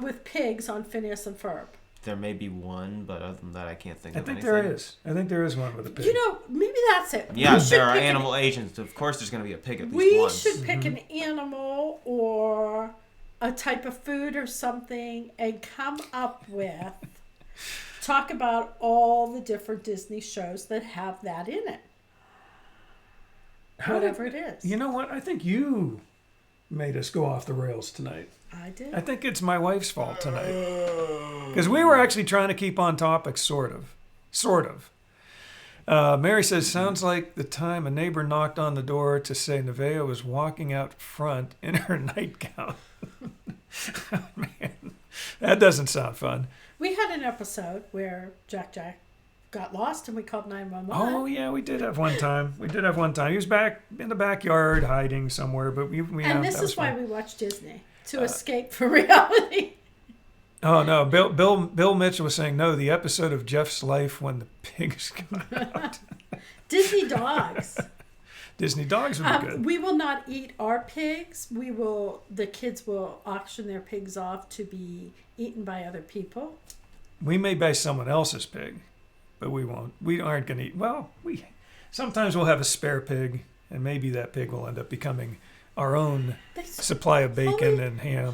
with pigs on Phineas and Ferb? There may be one, but other than that, I can't think I of think anything. there is. I think there is one with a pig. Maybe that's it. Yeah, We should there are pick animal agents. Of course, there's going to be a pig at least We once. should pick an animal or a type of food or something and come up with, talk about all the different Disney shows that have that in it. Whatever it is. You know what? I think you made us go off the rails tonight. I did. I think it's my wife's fault tonight. Because we were actually trying to keep on topic, sort of. Mary says, sounds like the time a neighbor knocked on the door to say Nevaeh was walking out front in her nightgown. Oh, man, that doesn't sound fun. We had an episode where Jack got lost and we called 911. Oh, yeah, we did have one time. He was back in the backyard hiding somewhere, but we And this that was is why fun. we watch Disney, to escape from reality. Oh no, Bill Mitchell was saying no. The episode of Jeff's life when the pigs got out. Disney dogs. Disney dogs would be good. We will not eat our pigs. The kids will auction their pigs off to be eaten by other people. We may buy someone else's pig, but we won't. We aren't going to eat. Well, sometimes we'll have a spare pig, and maybe that pig will end up becoming our own supply of bacon and ham.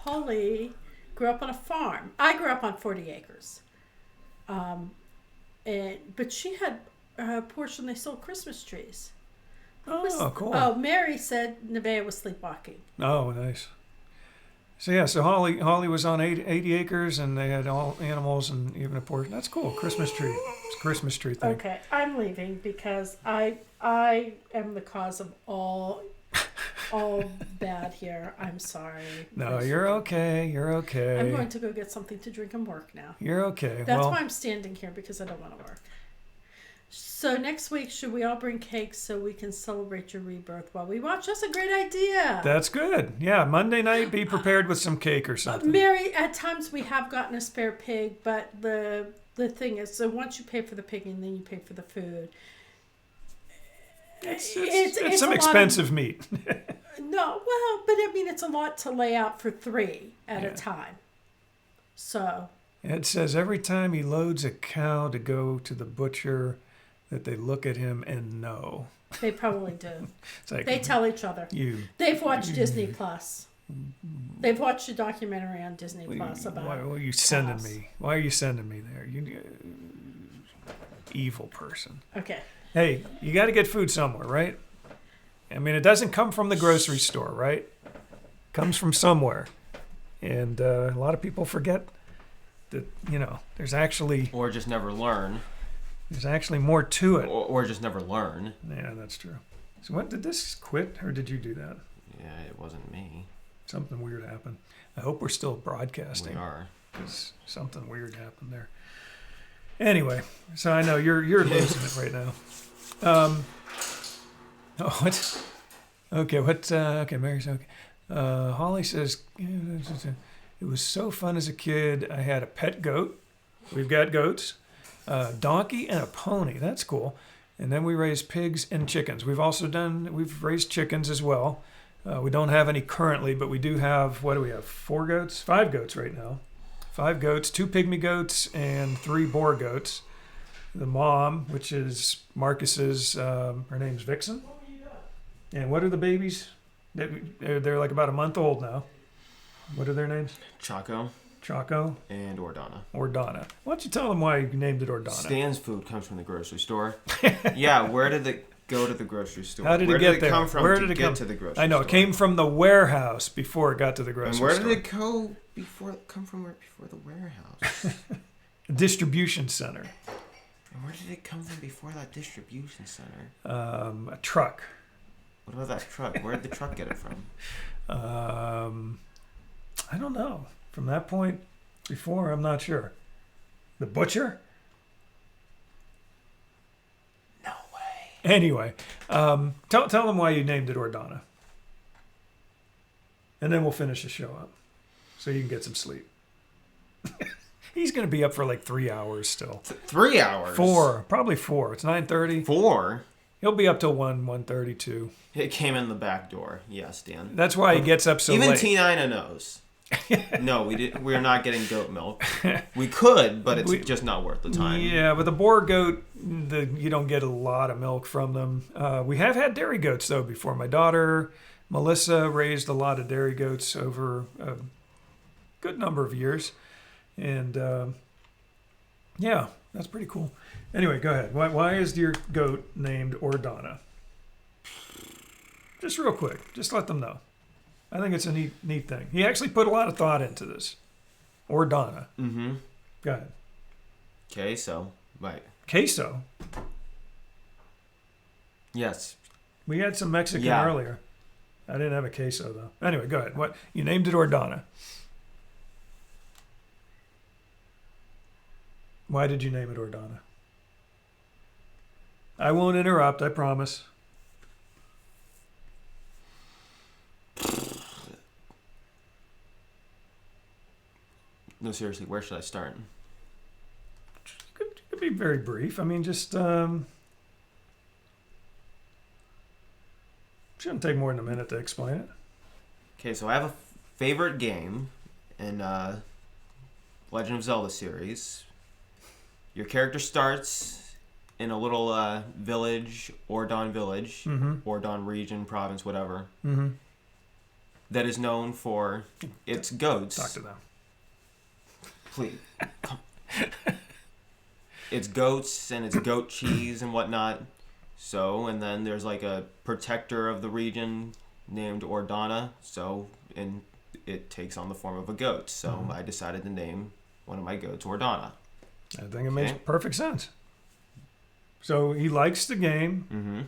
Holly grew up on a farm. I grew up on 40 acres. But she had a portion they sold Christmas trees. Cool. Oh, Mary said Nevaeh was sleepwalking. Oh, nice. So Holly was on 80 acres, and they had all animals and even a portion. That's cool. Christmas tree. It's a Christmas tree thing. Okay, I'm leaving because I am the cause of all bad here. I'm sorry. No, you're okay. You're okay. I'm going to go get something to drink and work now. You're okay. That's well, why I'm standing here, because I don't want to work. So next week, should we all bring cakes so we can celebrate your rebirth while we watch? That's a great idea. That's good. Yeah, Monday night, be prepared with some cake or something. Mary, at times we have gotten a spare pig, but the thing is, so once you pay for the pig and then you pay for the food, It's some expensive meat. No, well, but I mean, it's a lot to lay out for 3 at Yeah. a time. So It says every time he loads a cow to go to the butcher, that they look at him and know. they probably do. It's like They tell each other. They've watched Disney Plus. They've watched a documentary on Disney Plus about. Why are you sending cows. me? Why are you sending me there? You evil person. Okay. Hey, you got to get food somewhere, right? I mean, it doesn't come from the grocery store, right? It comes from somewhere. And a lot of people forget that, there's actually Or just never learn. more to it. Or just never learn. Yeah, that's true. So what, did this quit or did you do that? Yeah, it wasn't me. Something weird happened. I hope we're still broadcasting. We are. Because something weird happened there. Anyway, so I know you're losing it right now. What? Okay, okay, Mary's okay. Holly says, it was so fun as a kid. I had a pet goat. We've got goats. A donkey and a pony. That's cool. And then we raise pigs and chickens. We've raised chickens as well. We don't have any currently, but we do have, what do we have? 4 goats? 5 goats right now. 5 goats, 2 pygmy goats, and 3 boar goats. The mom, which is Marcus's, her name's Vixen. And what are the babies? They're like about a month old now. What are their names? Choco and Ordana. Ordana. Why don't you tell them why you named it Ordana? Stan's food comes from the grocery store. Yeah, where did it go to the grocery store? How did where it get did it there? come from Where to did it get come to the grocery store? I know, it came from the warehouse before it got to the grocery store. And where did it go before the warehouse? Distribution center. And where did it come from before that distribution center? A truck. What about that truck? Where did the truck get it from? I don't know. From that point before, I'm not sure. The butcher? No way. Anyway, tell them why you named it Ordana. And then we'll finish the show up. So you can get some sleep. He's going to be up for like 3 hours still. 3 hours? 4. Probably 4. It's 9:30. 4? He'll be up till 1:32. It came in the back door. Yes, Dan. That's why he gets up so Even late. T9 knows. No, we're not getting goat milk. We could, but it's just not worth the time. Yeah, but the boar goat, you don't get a lot of milk from them. We have had dairy goats, though, before. My daughter, Melissa, raised a lot of dairy goats over a good number of years. And, yeah, that's pretty cool. Anyway, go ahead. Why is your goat named Ordana? Just real quick. Just let them know. I think it's a neat thing. He actually put a lot of thought into this. Ordana. Mm-hmm. Go ahead. Queso. Right. Queso. Yes. We had some Mexican earlier. I didn't have a queso, though. Anyway, go ahead. What you named it Ordana. Why did you name it Ordana? I won't interrupt, I promise. No, seriously, where should I start? It could be very brief. I mean, just shouldn't take more than a minute to explain it. Okay, so I have a favorite game in Legend of Zelda series. Your character starts in a little village, Ordon Village, Ordon region, province, whatever, that is known for its goats. Talk to them. Please. It's goats and it's goat cheese and whatnot. So, and then there's like a protector of the region named Ordana. So, and it takes on the form of a goat. So I decided to name one of my goats Ordana. I think it makes perfect sense. So he likes the game. Mm-hmm.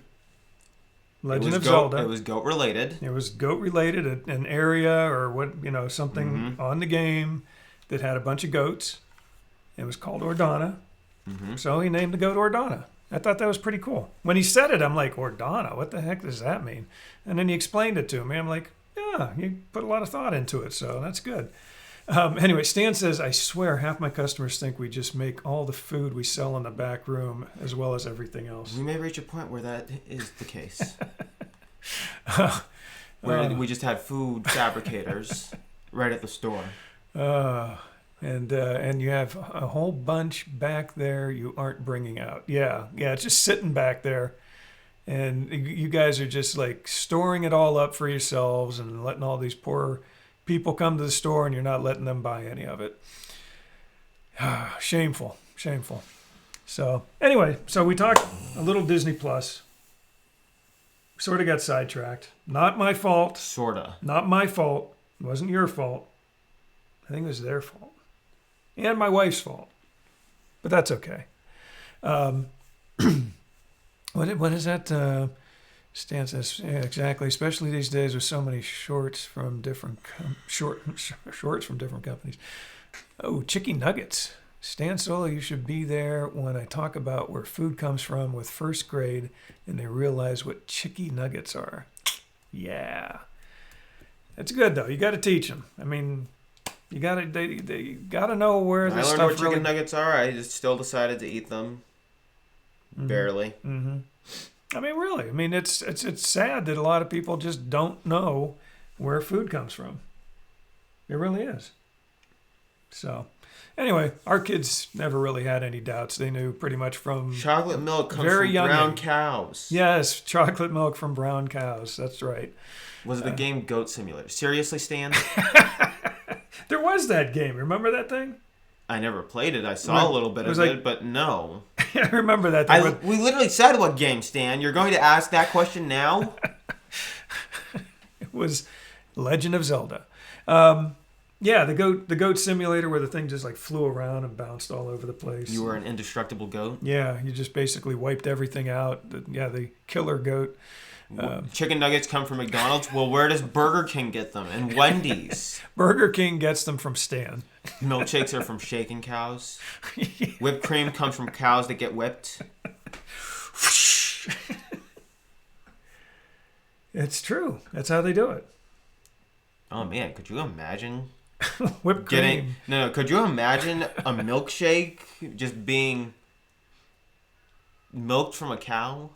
Legend of Zelda. It was goat related. It was goat related, an area or something on the game that had a bunch of goats. It was called Ordana. So he named the goat Ordana. I thought that was pretty cool. When he said it, I'm like, Ordana, what the heck does that mean? And then he explained it to me. I'm like, yeah, you put a lot of thought into it, so that's good. Anyway, Stan says, I swear half my customers think we just make all the food we sell in the back room as well as everything else. We may reach a point where that is the case. Where we just have food fabricators right at the store. And you have a whole bunch back there you aren't bringing out. Yeah, it's just sitting back there. And you guys are just like storing it all up for yourselves and letting all these poor people come to the store and you're not letting them buy any of it. Shameful. So anyway, we talked a little Disney Plus. Sort of got sidetracked. Not my fault. Sorta. Not my fault. It wasn't your fault. I think it was their fault. And my wife's fault. But that's okay. What is that? Stan says, yeah, exactly. Especially these days with so many shorts from different shorts from different companies. Oh, chicky nuggets. Stan Solo, you should be there when I talk about where food comes from with first grade and they realize what chicky nuggets are. Yeah. That's good, though. You got to teach them. I mean, they got to know where this I learned stuff what really... chicken nuggets are. I just still decided to eat them. barely. Mm-hmm. I mean, really. I mean, it's sad that a lot of people just don't know where food comes from. It really is. So, anyway, our kids never really had any doubts. They knew pretty much from Chocolate milk comes very from young brown age. cows. Yes, chocolate milk from brown cows. That's right. Was it the game Goat Simulator? Seriously, Stan? There was that game. Remember that thing? I never played it. I saw a little bit of it, but no. I remember that thing. We literally said what game, Stan. You're going to ask that question now? It was Legend of Zelda. Yeah, the goat simulator where the thing just like flew around and bounced all over the place. You were an indestructible goat? Yeah, you just basically wiped everything out. The killer goat. Chicken nuggets come from McDonald's? Well, where does Burger King get them? And Wendy's? Burger King gets them from Stan. Milkshakes are from shaking cows. Whipped cream comes from cows that get whipped. It's true. That's how they do it. Oh man, could you imagine Whipped cream. could you imagine a milkshake just being milked from a cow?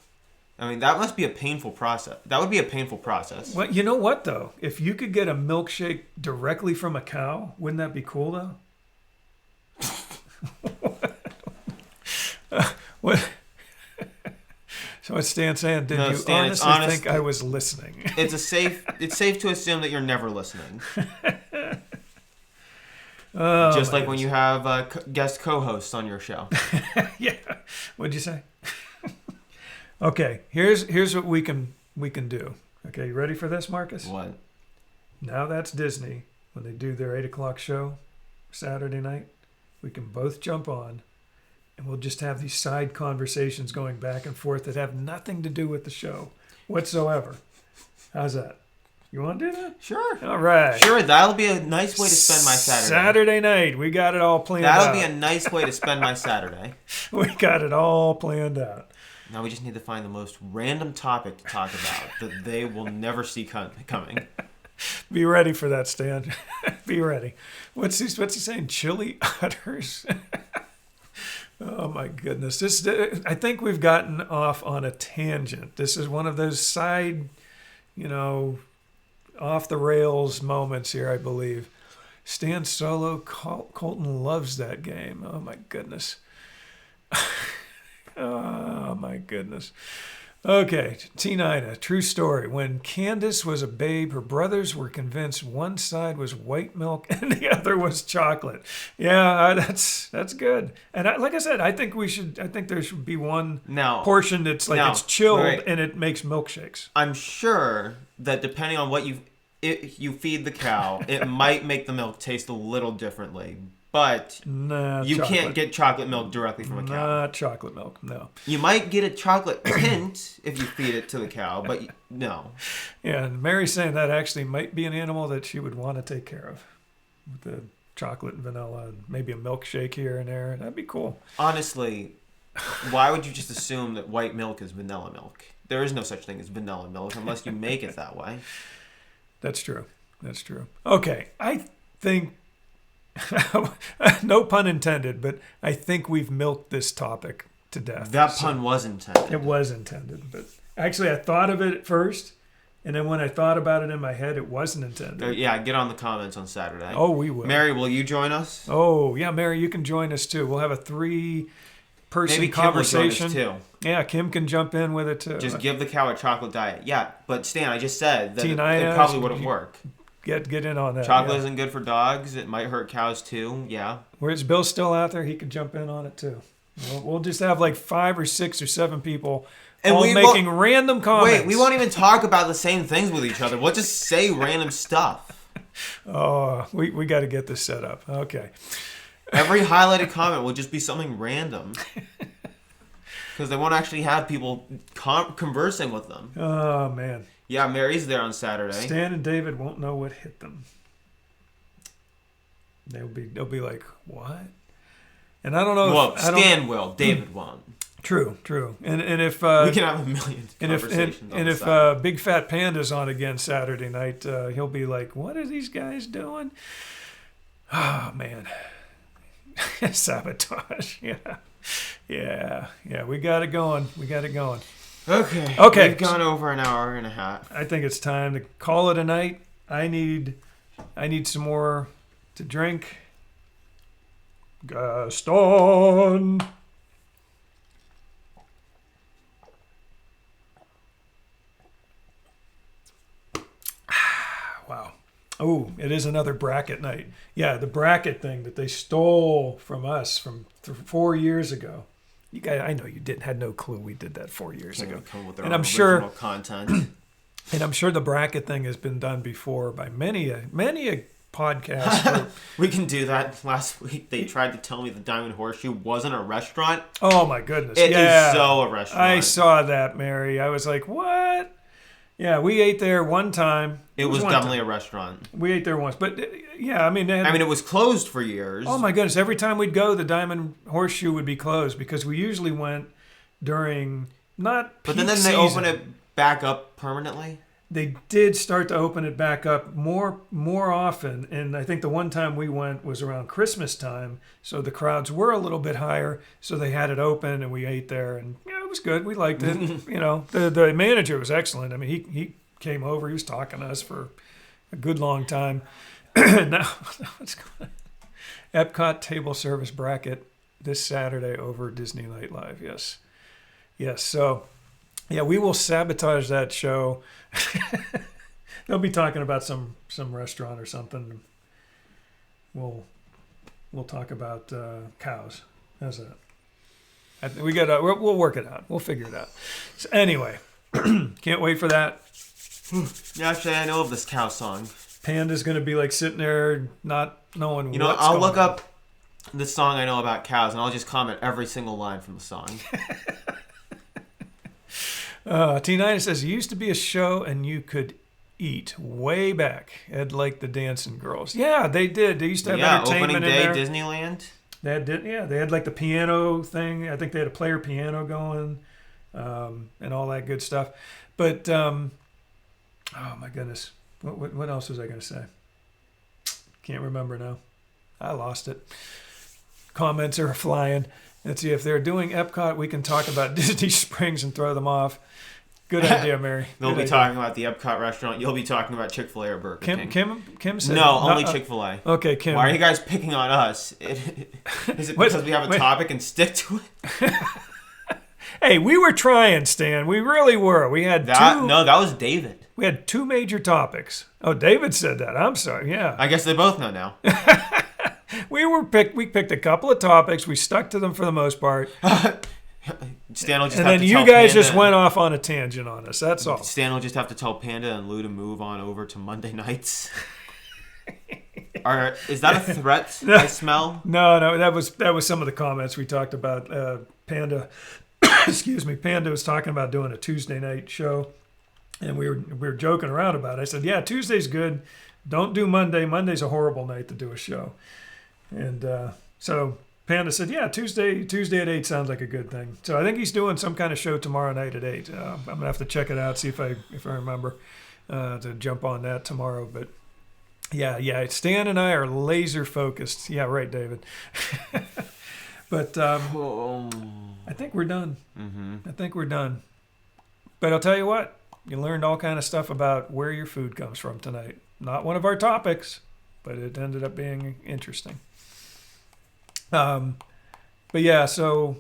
I mean, that must be a painful process. That would be a painful process. Well, you know what though? If you could get a milkshake directly from a cow, wouldn't that be cool though? What? So what's Stan saying? Did you Stan, honestly think I was listening? It's safe to assume that you're never listening. Just like when you have guest co-hosts on your show. Yeah. What'd you say? Okay. Here's what we can do. Okay, you ready for this, Marcus? What? Now that's Disney. When they do their 8:00 show Saturday night, we can both jump on. And we'll just have these side conversations going back and forth that have nothing to do with the show whatsoever. How's that? You want to do that? Sure. All right. Sure, that'll be a nice way to spend my Saturday. Saturday night. We got it all planned out. That'll be a nice way to spend my Saturday. We got it all planned out. Now we just need to find the most random topic to talk about that they will never see coming. Be ready for that, Stan. Be ready. What's he saying? Chili udders? Oh my goodness! I think we've gotten off on a tangent. This is one of those side, off the rails moments here, I believe. Stan Solo, Colton loves that game. Oh my goodness! Oh my goodness! Okay, T9, true story. When Candace was a babe, her brothers were convinced one side was white milk and the other was chocolate. Yeah, that's good. And like I said, I think there should be one portion that's like it's chilled and it makes milkshakes. I'm sure that depending on what if you feed the cow, it might make the milk taste a little differently. But you can't get chocolate milk directly from a cow. Not chocolate milk, no. You might get a chocolate hint if you feed it to the cow, but no. Yeah, and Mary's saying that actually might be an animal that she would want to take care of. With the chocolate and vanilla, and maybe a milkshake here and there. That'd be cool. Honestly, why would you just assume that white milk is vanilla milk? There is no such thing as vanilla milk unless you make it that way. That's true. Okay, I think... no pun intended, but I think we've milked this topic to death. That pun was intended. It was intended, but actually I thought of it at first, and then when I thought about it in my head, it wasn't intended. Yeah, get on the comments on Saturday. Oh, we will. Mary, will you join us? Oh, yeah, Mary, you can join us too. We'll have a 3-person Maybe conversation. Kim will join us too. Yeah, Kim can jump in with it too. Just give the cow a chocolate diet. Yeah, but Stan, I just said that it T9, probably wouldn't work. Get in on that. Chocolate isn't good for dogs. It might hurt cows too. Yeah. Where's Bill still out there? He can jump in on it too. We'll just have like 5 or 6 or 7 people all making random comments. Wait, we won't even talk about the same things with each other. We'll just say random stuff. Oh, we got to get this set up. Okay. Every highlighted comment will just be something random. Because they won't actually have people conversing with them. Oh, man. Yeah, Mary's there on Saturday. Stan and David won't know what hit them. They'll be like, what? And I don't know. Well, Stan will. David won't. True. And if we can have a million conversations. And if Big Fat Panda's on again Saturday night, he'll be like, what are these guys doing? Oh man, sabotage. Yeah. Yeah, we got it going. Okay. Okay. We've gone over an hour and a half. I think it's time to call it a night. I need some more to drink. Gaston. Wow. Oh, it is another bracket night. Yeah, the bracket thing that they stole from us from 4 years ago. You guys, I know you had no clue we did that 4 years ago. Come with their And own I'm sure- original content. And I'm sure the bracket thing has been done before by many a podcast. We can do that. Last week they tried to tell me the Diamond Horseshoe wasn't a restaurant. Oh my goodness! It yeah. is so a restaurant. I saw that, Mary. I was like, what? Yeah, we ate there one time. It was one definitely time. a restaurant. We ate there once, but yeah, I mean, they had, It was closed for years. oh my goodness! Every time we'd go, the Diamond Horseshoe would be closed because we usually went during not. But peak then they season. open it back up permanently. They did start to open it back up more often, and I think the one time we went was around Christmas time, so the crowds were a little bit higher. So they had it open, and we ate there, and yeah, it was good. We liked it. The manager was excellent. I mean, he came over. He was talking to us for a good long time. Now what's going on? Epcot table service bracket this Saturday over Disney Night Live. Yes. So. Yeah, we will sabotage that show. They'll be talking about some restaurant or something. We'll talk about cows. How's that? We'll work it out. We'll figure it out. So anyway, can't wait for that. Yeah, actually, I know of this cow song. Panda's gonna be like sitting there not knowing. You know, what's I'll going look on. up the song I know about cows, and I'll just comment every single line from the song. T9 says, it used to be a show and you could eat way back. Ed liked the dancing girls. Yeah, they did. They used to have entertainment opening in day there. Disneyland. They had like the piano thing. I think they had a player piano going, and all that good stuff. But oh my goodness, what else was I going to say? Can't remember now. I lost it. Comments are flying. Let's see, if they're doing Epcot, we can talk about Disney Springs and throw them off. Good idea, Mary. They'll Good be idea. talking about the Epcot restaurant. You'll be talking about Chick-fil-A or Burger King. Kim said No, only Chick-fil-A. Okay, Kim. Why are you guys picking on us? Is it because we have a topic and stick to it? Hey, we were trying, Stan. We really were. We had No, that was David. We had two major topics. Oh, David said that. I'm sorry. Yeah. I guess they both know now. We picked a couple of topics. We stuck to them for the most part. Stan will just And have then to you tell guys Panda just went off on a tangent on us. That's all. Stan will just have to tell Panda and Lou to move on over to Monday nights. Is that a threat I smell? No, that was some of the comments we talked about. Panda, excuse me, Panda was talking about doing a Tuesday night show, and we were joking around about it. I said, yeah, Tuesday's good. Don't do Monday. Monday's a horrible night to do a show. And so Panda said, yeah, Tuesday at 8 sounds like a good thing. So I think he's doing some kind of show tomorrow night at 8. I'm going to have to check it out, see if I remember to jump on that tomorrow. But yeah, Stan and I are laser focused. Yeah, right, David. But I think we're done. Mm-hmm. I think we're done. But I'll tell you what, you learned all kind of stuff about where your food comes from tonight. Not one of our topics, but it ended up being interesting. But yeah, so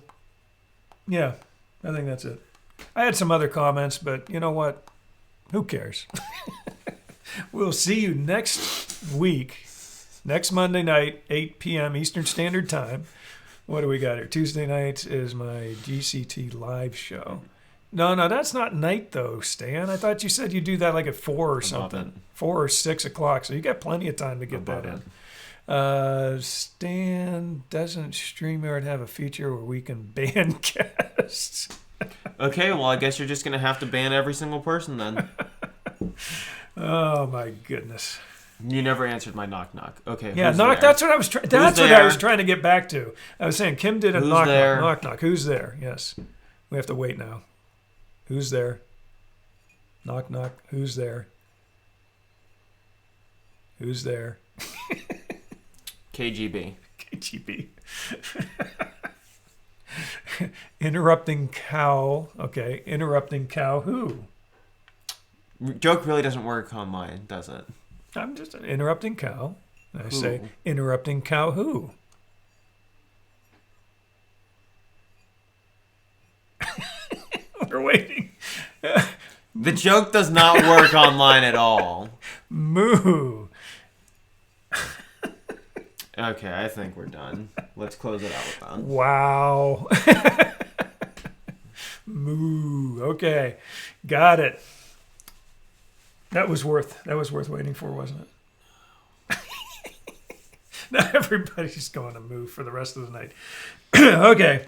yeah, I think that's it. I had some other comments, but you know what? Who cares? We'll see you next week, next Monday night, 8 p.m. Eastern Standard Time. What do we got here? Tuesday nights is my GCT live show. No, that's not night though, Stan. I thought you said you do that like at 4 or something. 4 or 6 o'clock. So you got plenty of time to get that in. Stan, doesn't StreamYard have a feature where we can ban guests? Okay, well, I guess you're just going to have to ban every single person then. Oh my goodness. You never answered my knock. Okay. Yeah, who's knock. there? That's what I was trying. That's what I was trying to get back to. I was saying Kim did a Who's knock. there? Knock. Who's there? Yes. We have to wait now. Who's there? Knock. Who's there? Who's there? KGB. KGB. Interrupting cow. Okay, interrupting cow who? Joke really doesn't work on mine, does it? I'm just interrupting cow. And I Who? say interrupting cow who? We're waiting. The joke does not work online at all. Moo. Okay, I think we're done. Let's close it out with that. Wow. Moo. Okay. Got it. That was worth waiting for, wasn't it? Now everybody's going to moo for the rest of the night. Okay.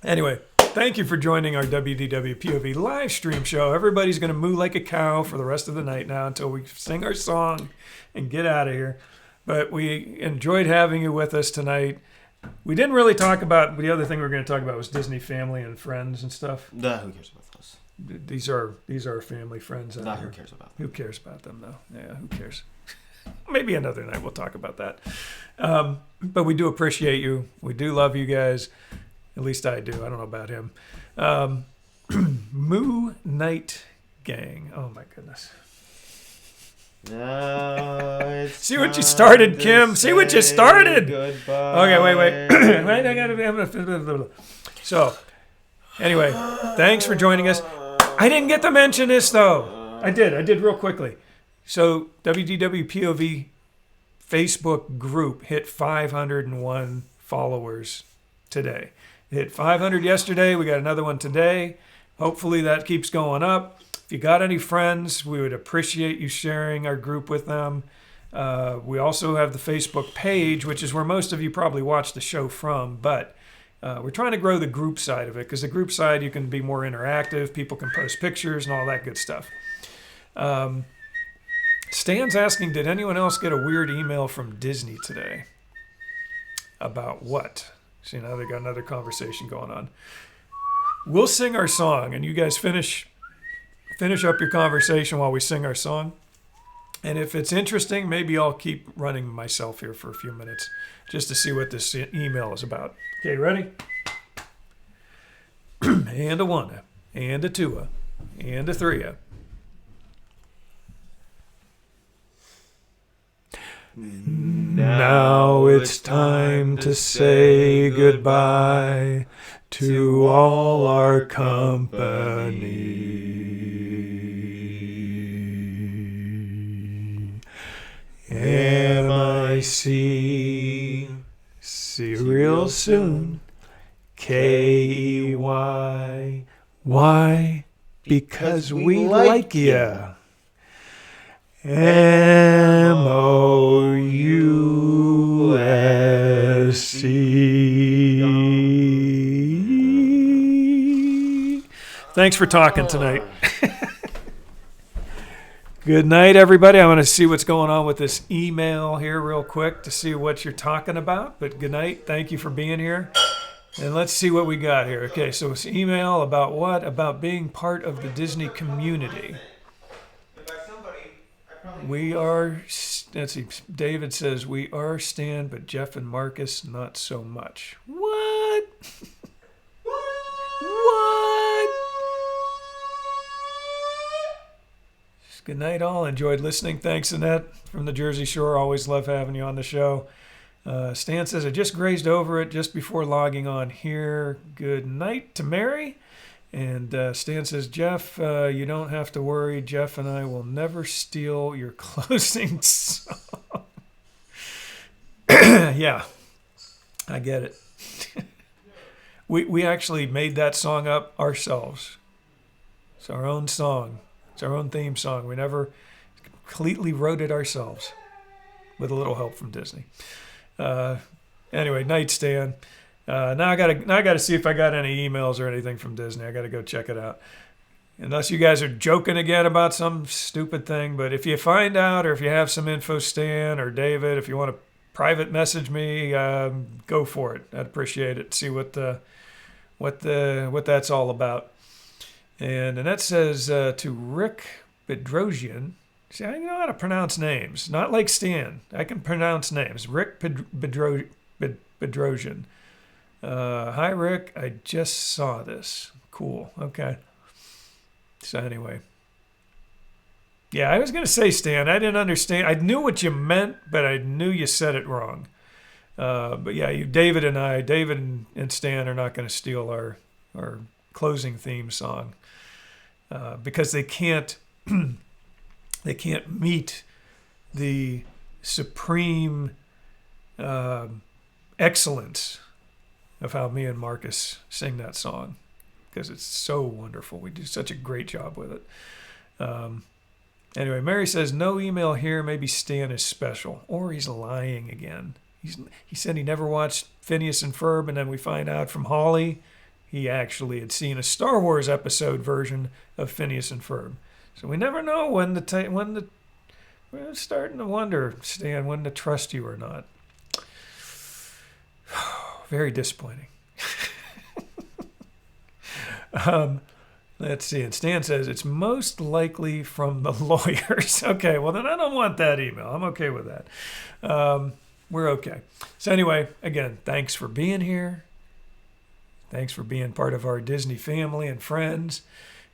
Anyway, thank you for joining our WDWpov live stream show. Everybody's going to moo like a cow for the rest of the night now until we sing our song and get out of here. But we enjoyed having you with us tonight. We didn't really talk about, the other thing we were going to talk about was Disney family and friends and stuff. Who cares about us? These are family friends out Who here. cares about them? Who cares about them, though? Yeah, who cares? Maybe another night we'll talk about that. But we do appreciate you. We do love you guys. At least I do. I don't know about him. Moo Night Gang. Oh, my goodness. No, See what you started, Kim. See what you started. Goodbye. Okay, wait. Wait, I gotta. So, anyway, thanks for joining us. I didn't get to mention this though. I did real quickly. So, WDWpov Facebook group hit 501 followers today. It hit 500 yesterday. We got another one today. Hopefully that keeps going up. If you got any friends, we would appreciate you sharing our group with them. We also have the Facebook page, which is where most of you probably watch the show from, but we're trying to grow the group side of it, because the group side, you can be more interactive. People can post pictures and all that good stuff. Stan's asking, did anyone else get a weird email from Disney today? About what? See, now they got another conversation going on. We'll sing our song, and you guys finish up your conversation while we sing our song. And if it's interesting, maybe I'll keep running myself here for a few minutes just to see what this email is about. Okay, ready? And a one, and a two, and a three. Now it's time to say goodbye to all our company. M-I-C, see you real soon. K-E-Y, why? Because we like ya. M-O-U-S-E. Thanks for talking tonight. Good night, everybody. I'm going to see what's going on with this email here real quick to see what you're talking about. But good night. Thank you for being here. And let's see what we got here. Okay, so it's email about what? About being part of the Disney community. We are, let's see, David says, we are Stan, but Jeff and Marcus, not so much. What? What? Good night, all. Enjoyed listening. Thanks, Annette, from the Jersey Shore. Always love having you on the show. Stan says, I just grazed over it just before logging on here. Good night to Mary. And Stan says, Jeff, you don't have to worry. Jeff and I will never steal your closing song. Yeah, I get it. We actually made that song up ourselves. It's our own song. It's our own theme song. We never completely wrote it ourselves with a little help from Disney. Anyway, night, Stan. Now I gotta see if I got any emails or anything from Disney. I gotta go check it out. Unless you guys are joking again about some stupid thing, but if you find out or if you have some info, Stan or David, if you want to private message me, go for it. I'd appreciate it. See what that's all about. And Annette says to Rick Bedrosian. See, I know how to pronounce names. Not like Stan. I can pronounce names. Rick Bedrosian. Hi, Rick. I just saw this. Cool. Okay. So anyway. Yeah, I was going to say, Stan, I didn't understand. I knew what you meant, but I knew you said it wrong. But yeah, David and Stan are not going to steal our closing theme song because they can't meet the supreme excellence of how me and Marcus sing that song, because it's so wonderful. We do such a great job with it. Anyway, Mary says, no email here. Maybe Stan is special, or he's lying again. He said he never watched Phineas and Ferb, and then we find out from Holly he actually had seen a Star Wars episode version of Phineas and Ferb. So we never know when we're starting to wonder, Stan, when to trust you or not. Very disappointing. Let's see. And Stan says it's most likely from the lawyers. Okay, well then I don't want that email. I'm okay with that. We're okay. So anyway, again, thanks for being here. Thanks for being part of our Disney family and friends.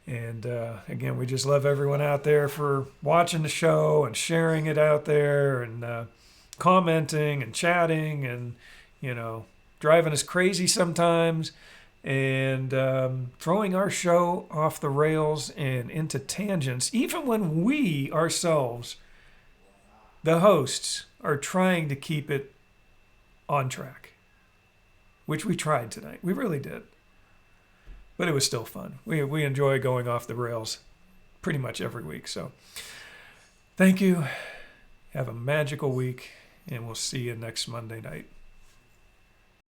And again, we just love everyone out there for watching the show and sharing it out there and commenting and chatting and, driving us crazy sometimes and throwing our show off the rails and into tangents, even when we ourselves, the hosts, are trying to keep it on track, which we tried tonight. We really did. But it was still fun. We enjoy going off the rails pretty much every week. So thank you. Have a magical week, and we'll see you next Monday night.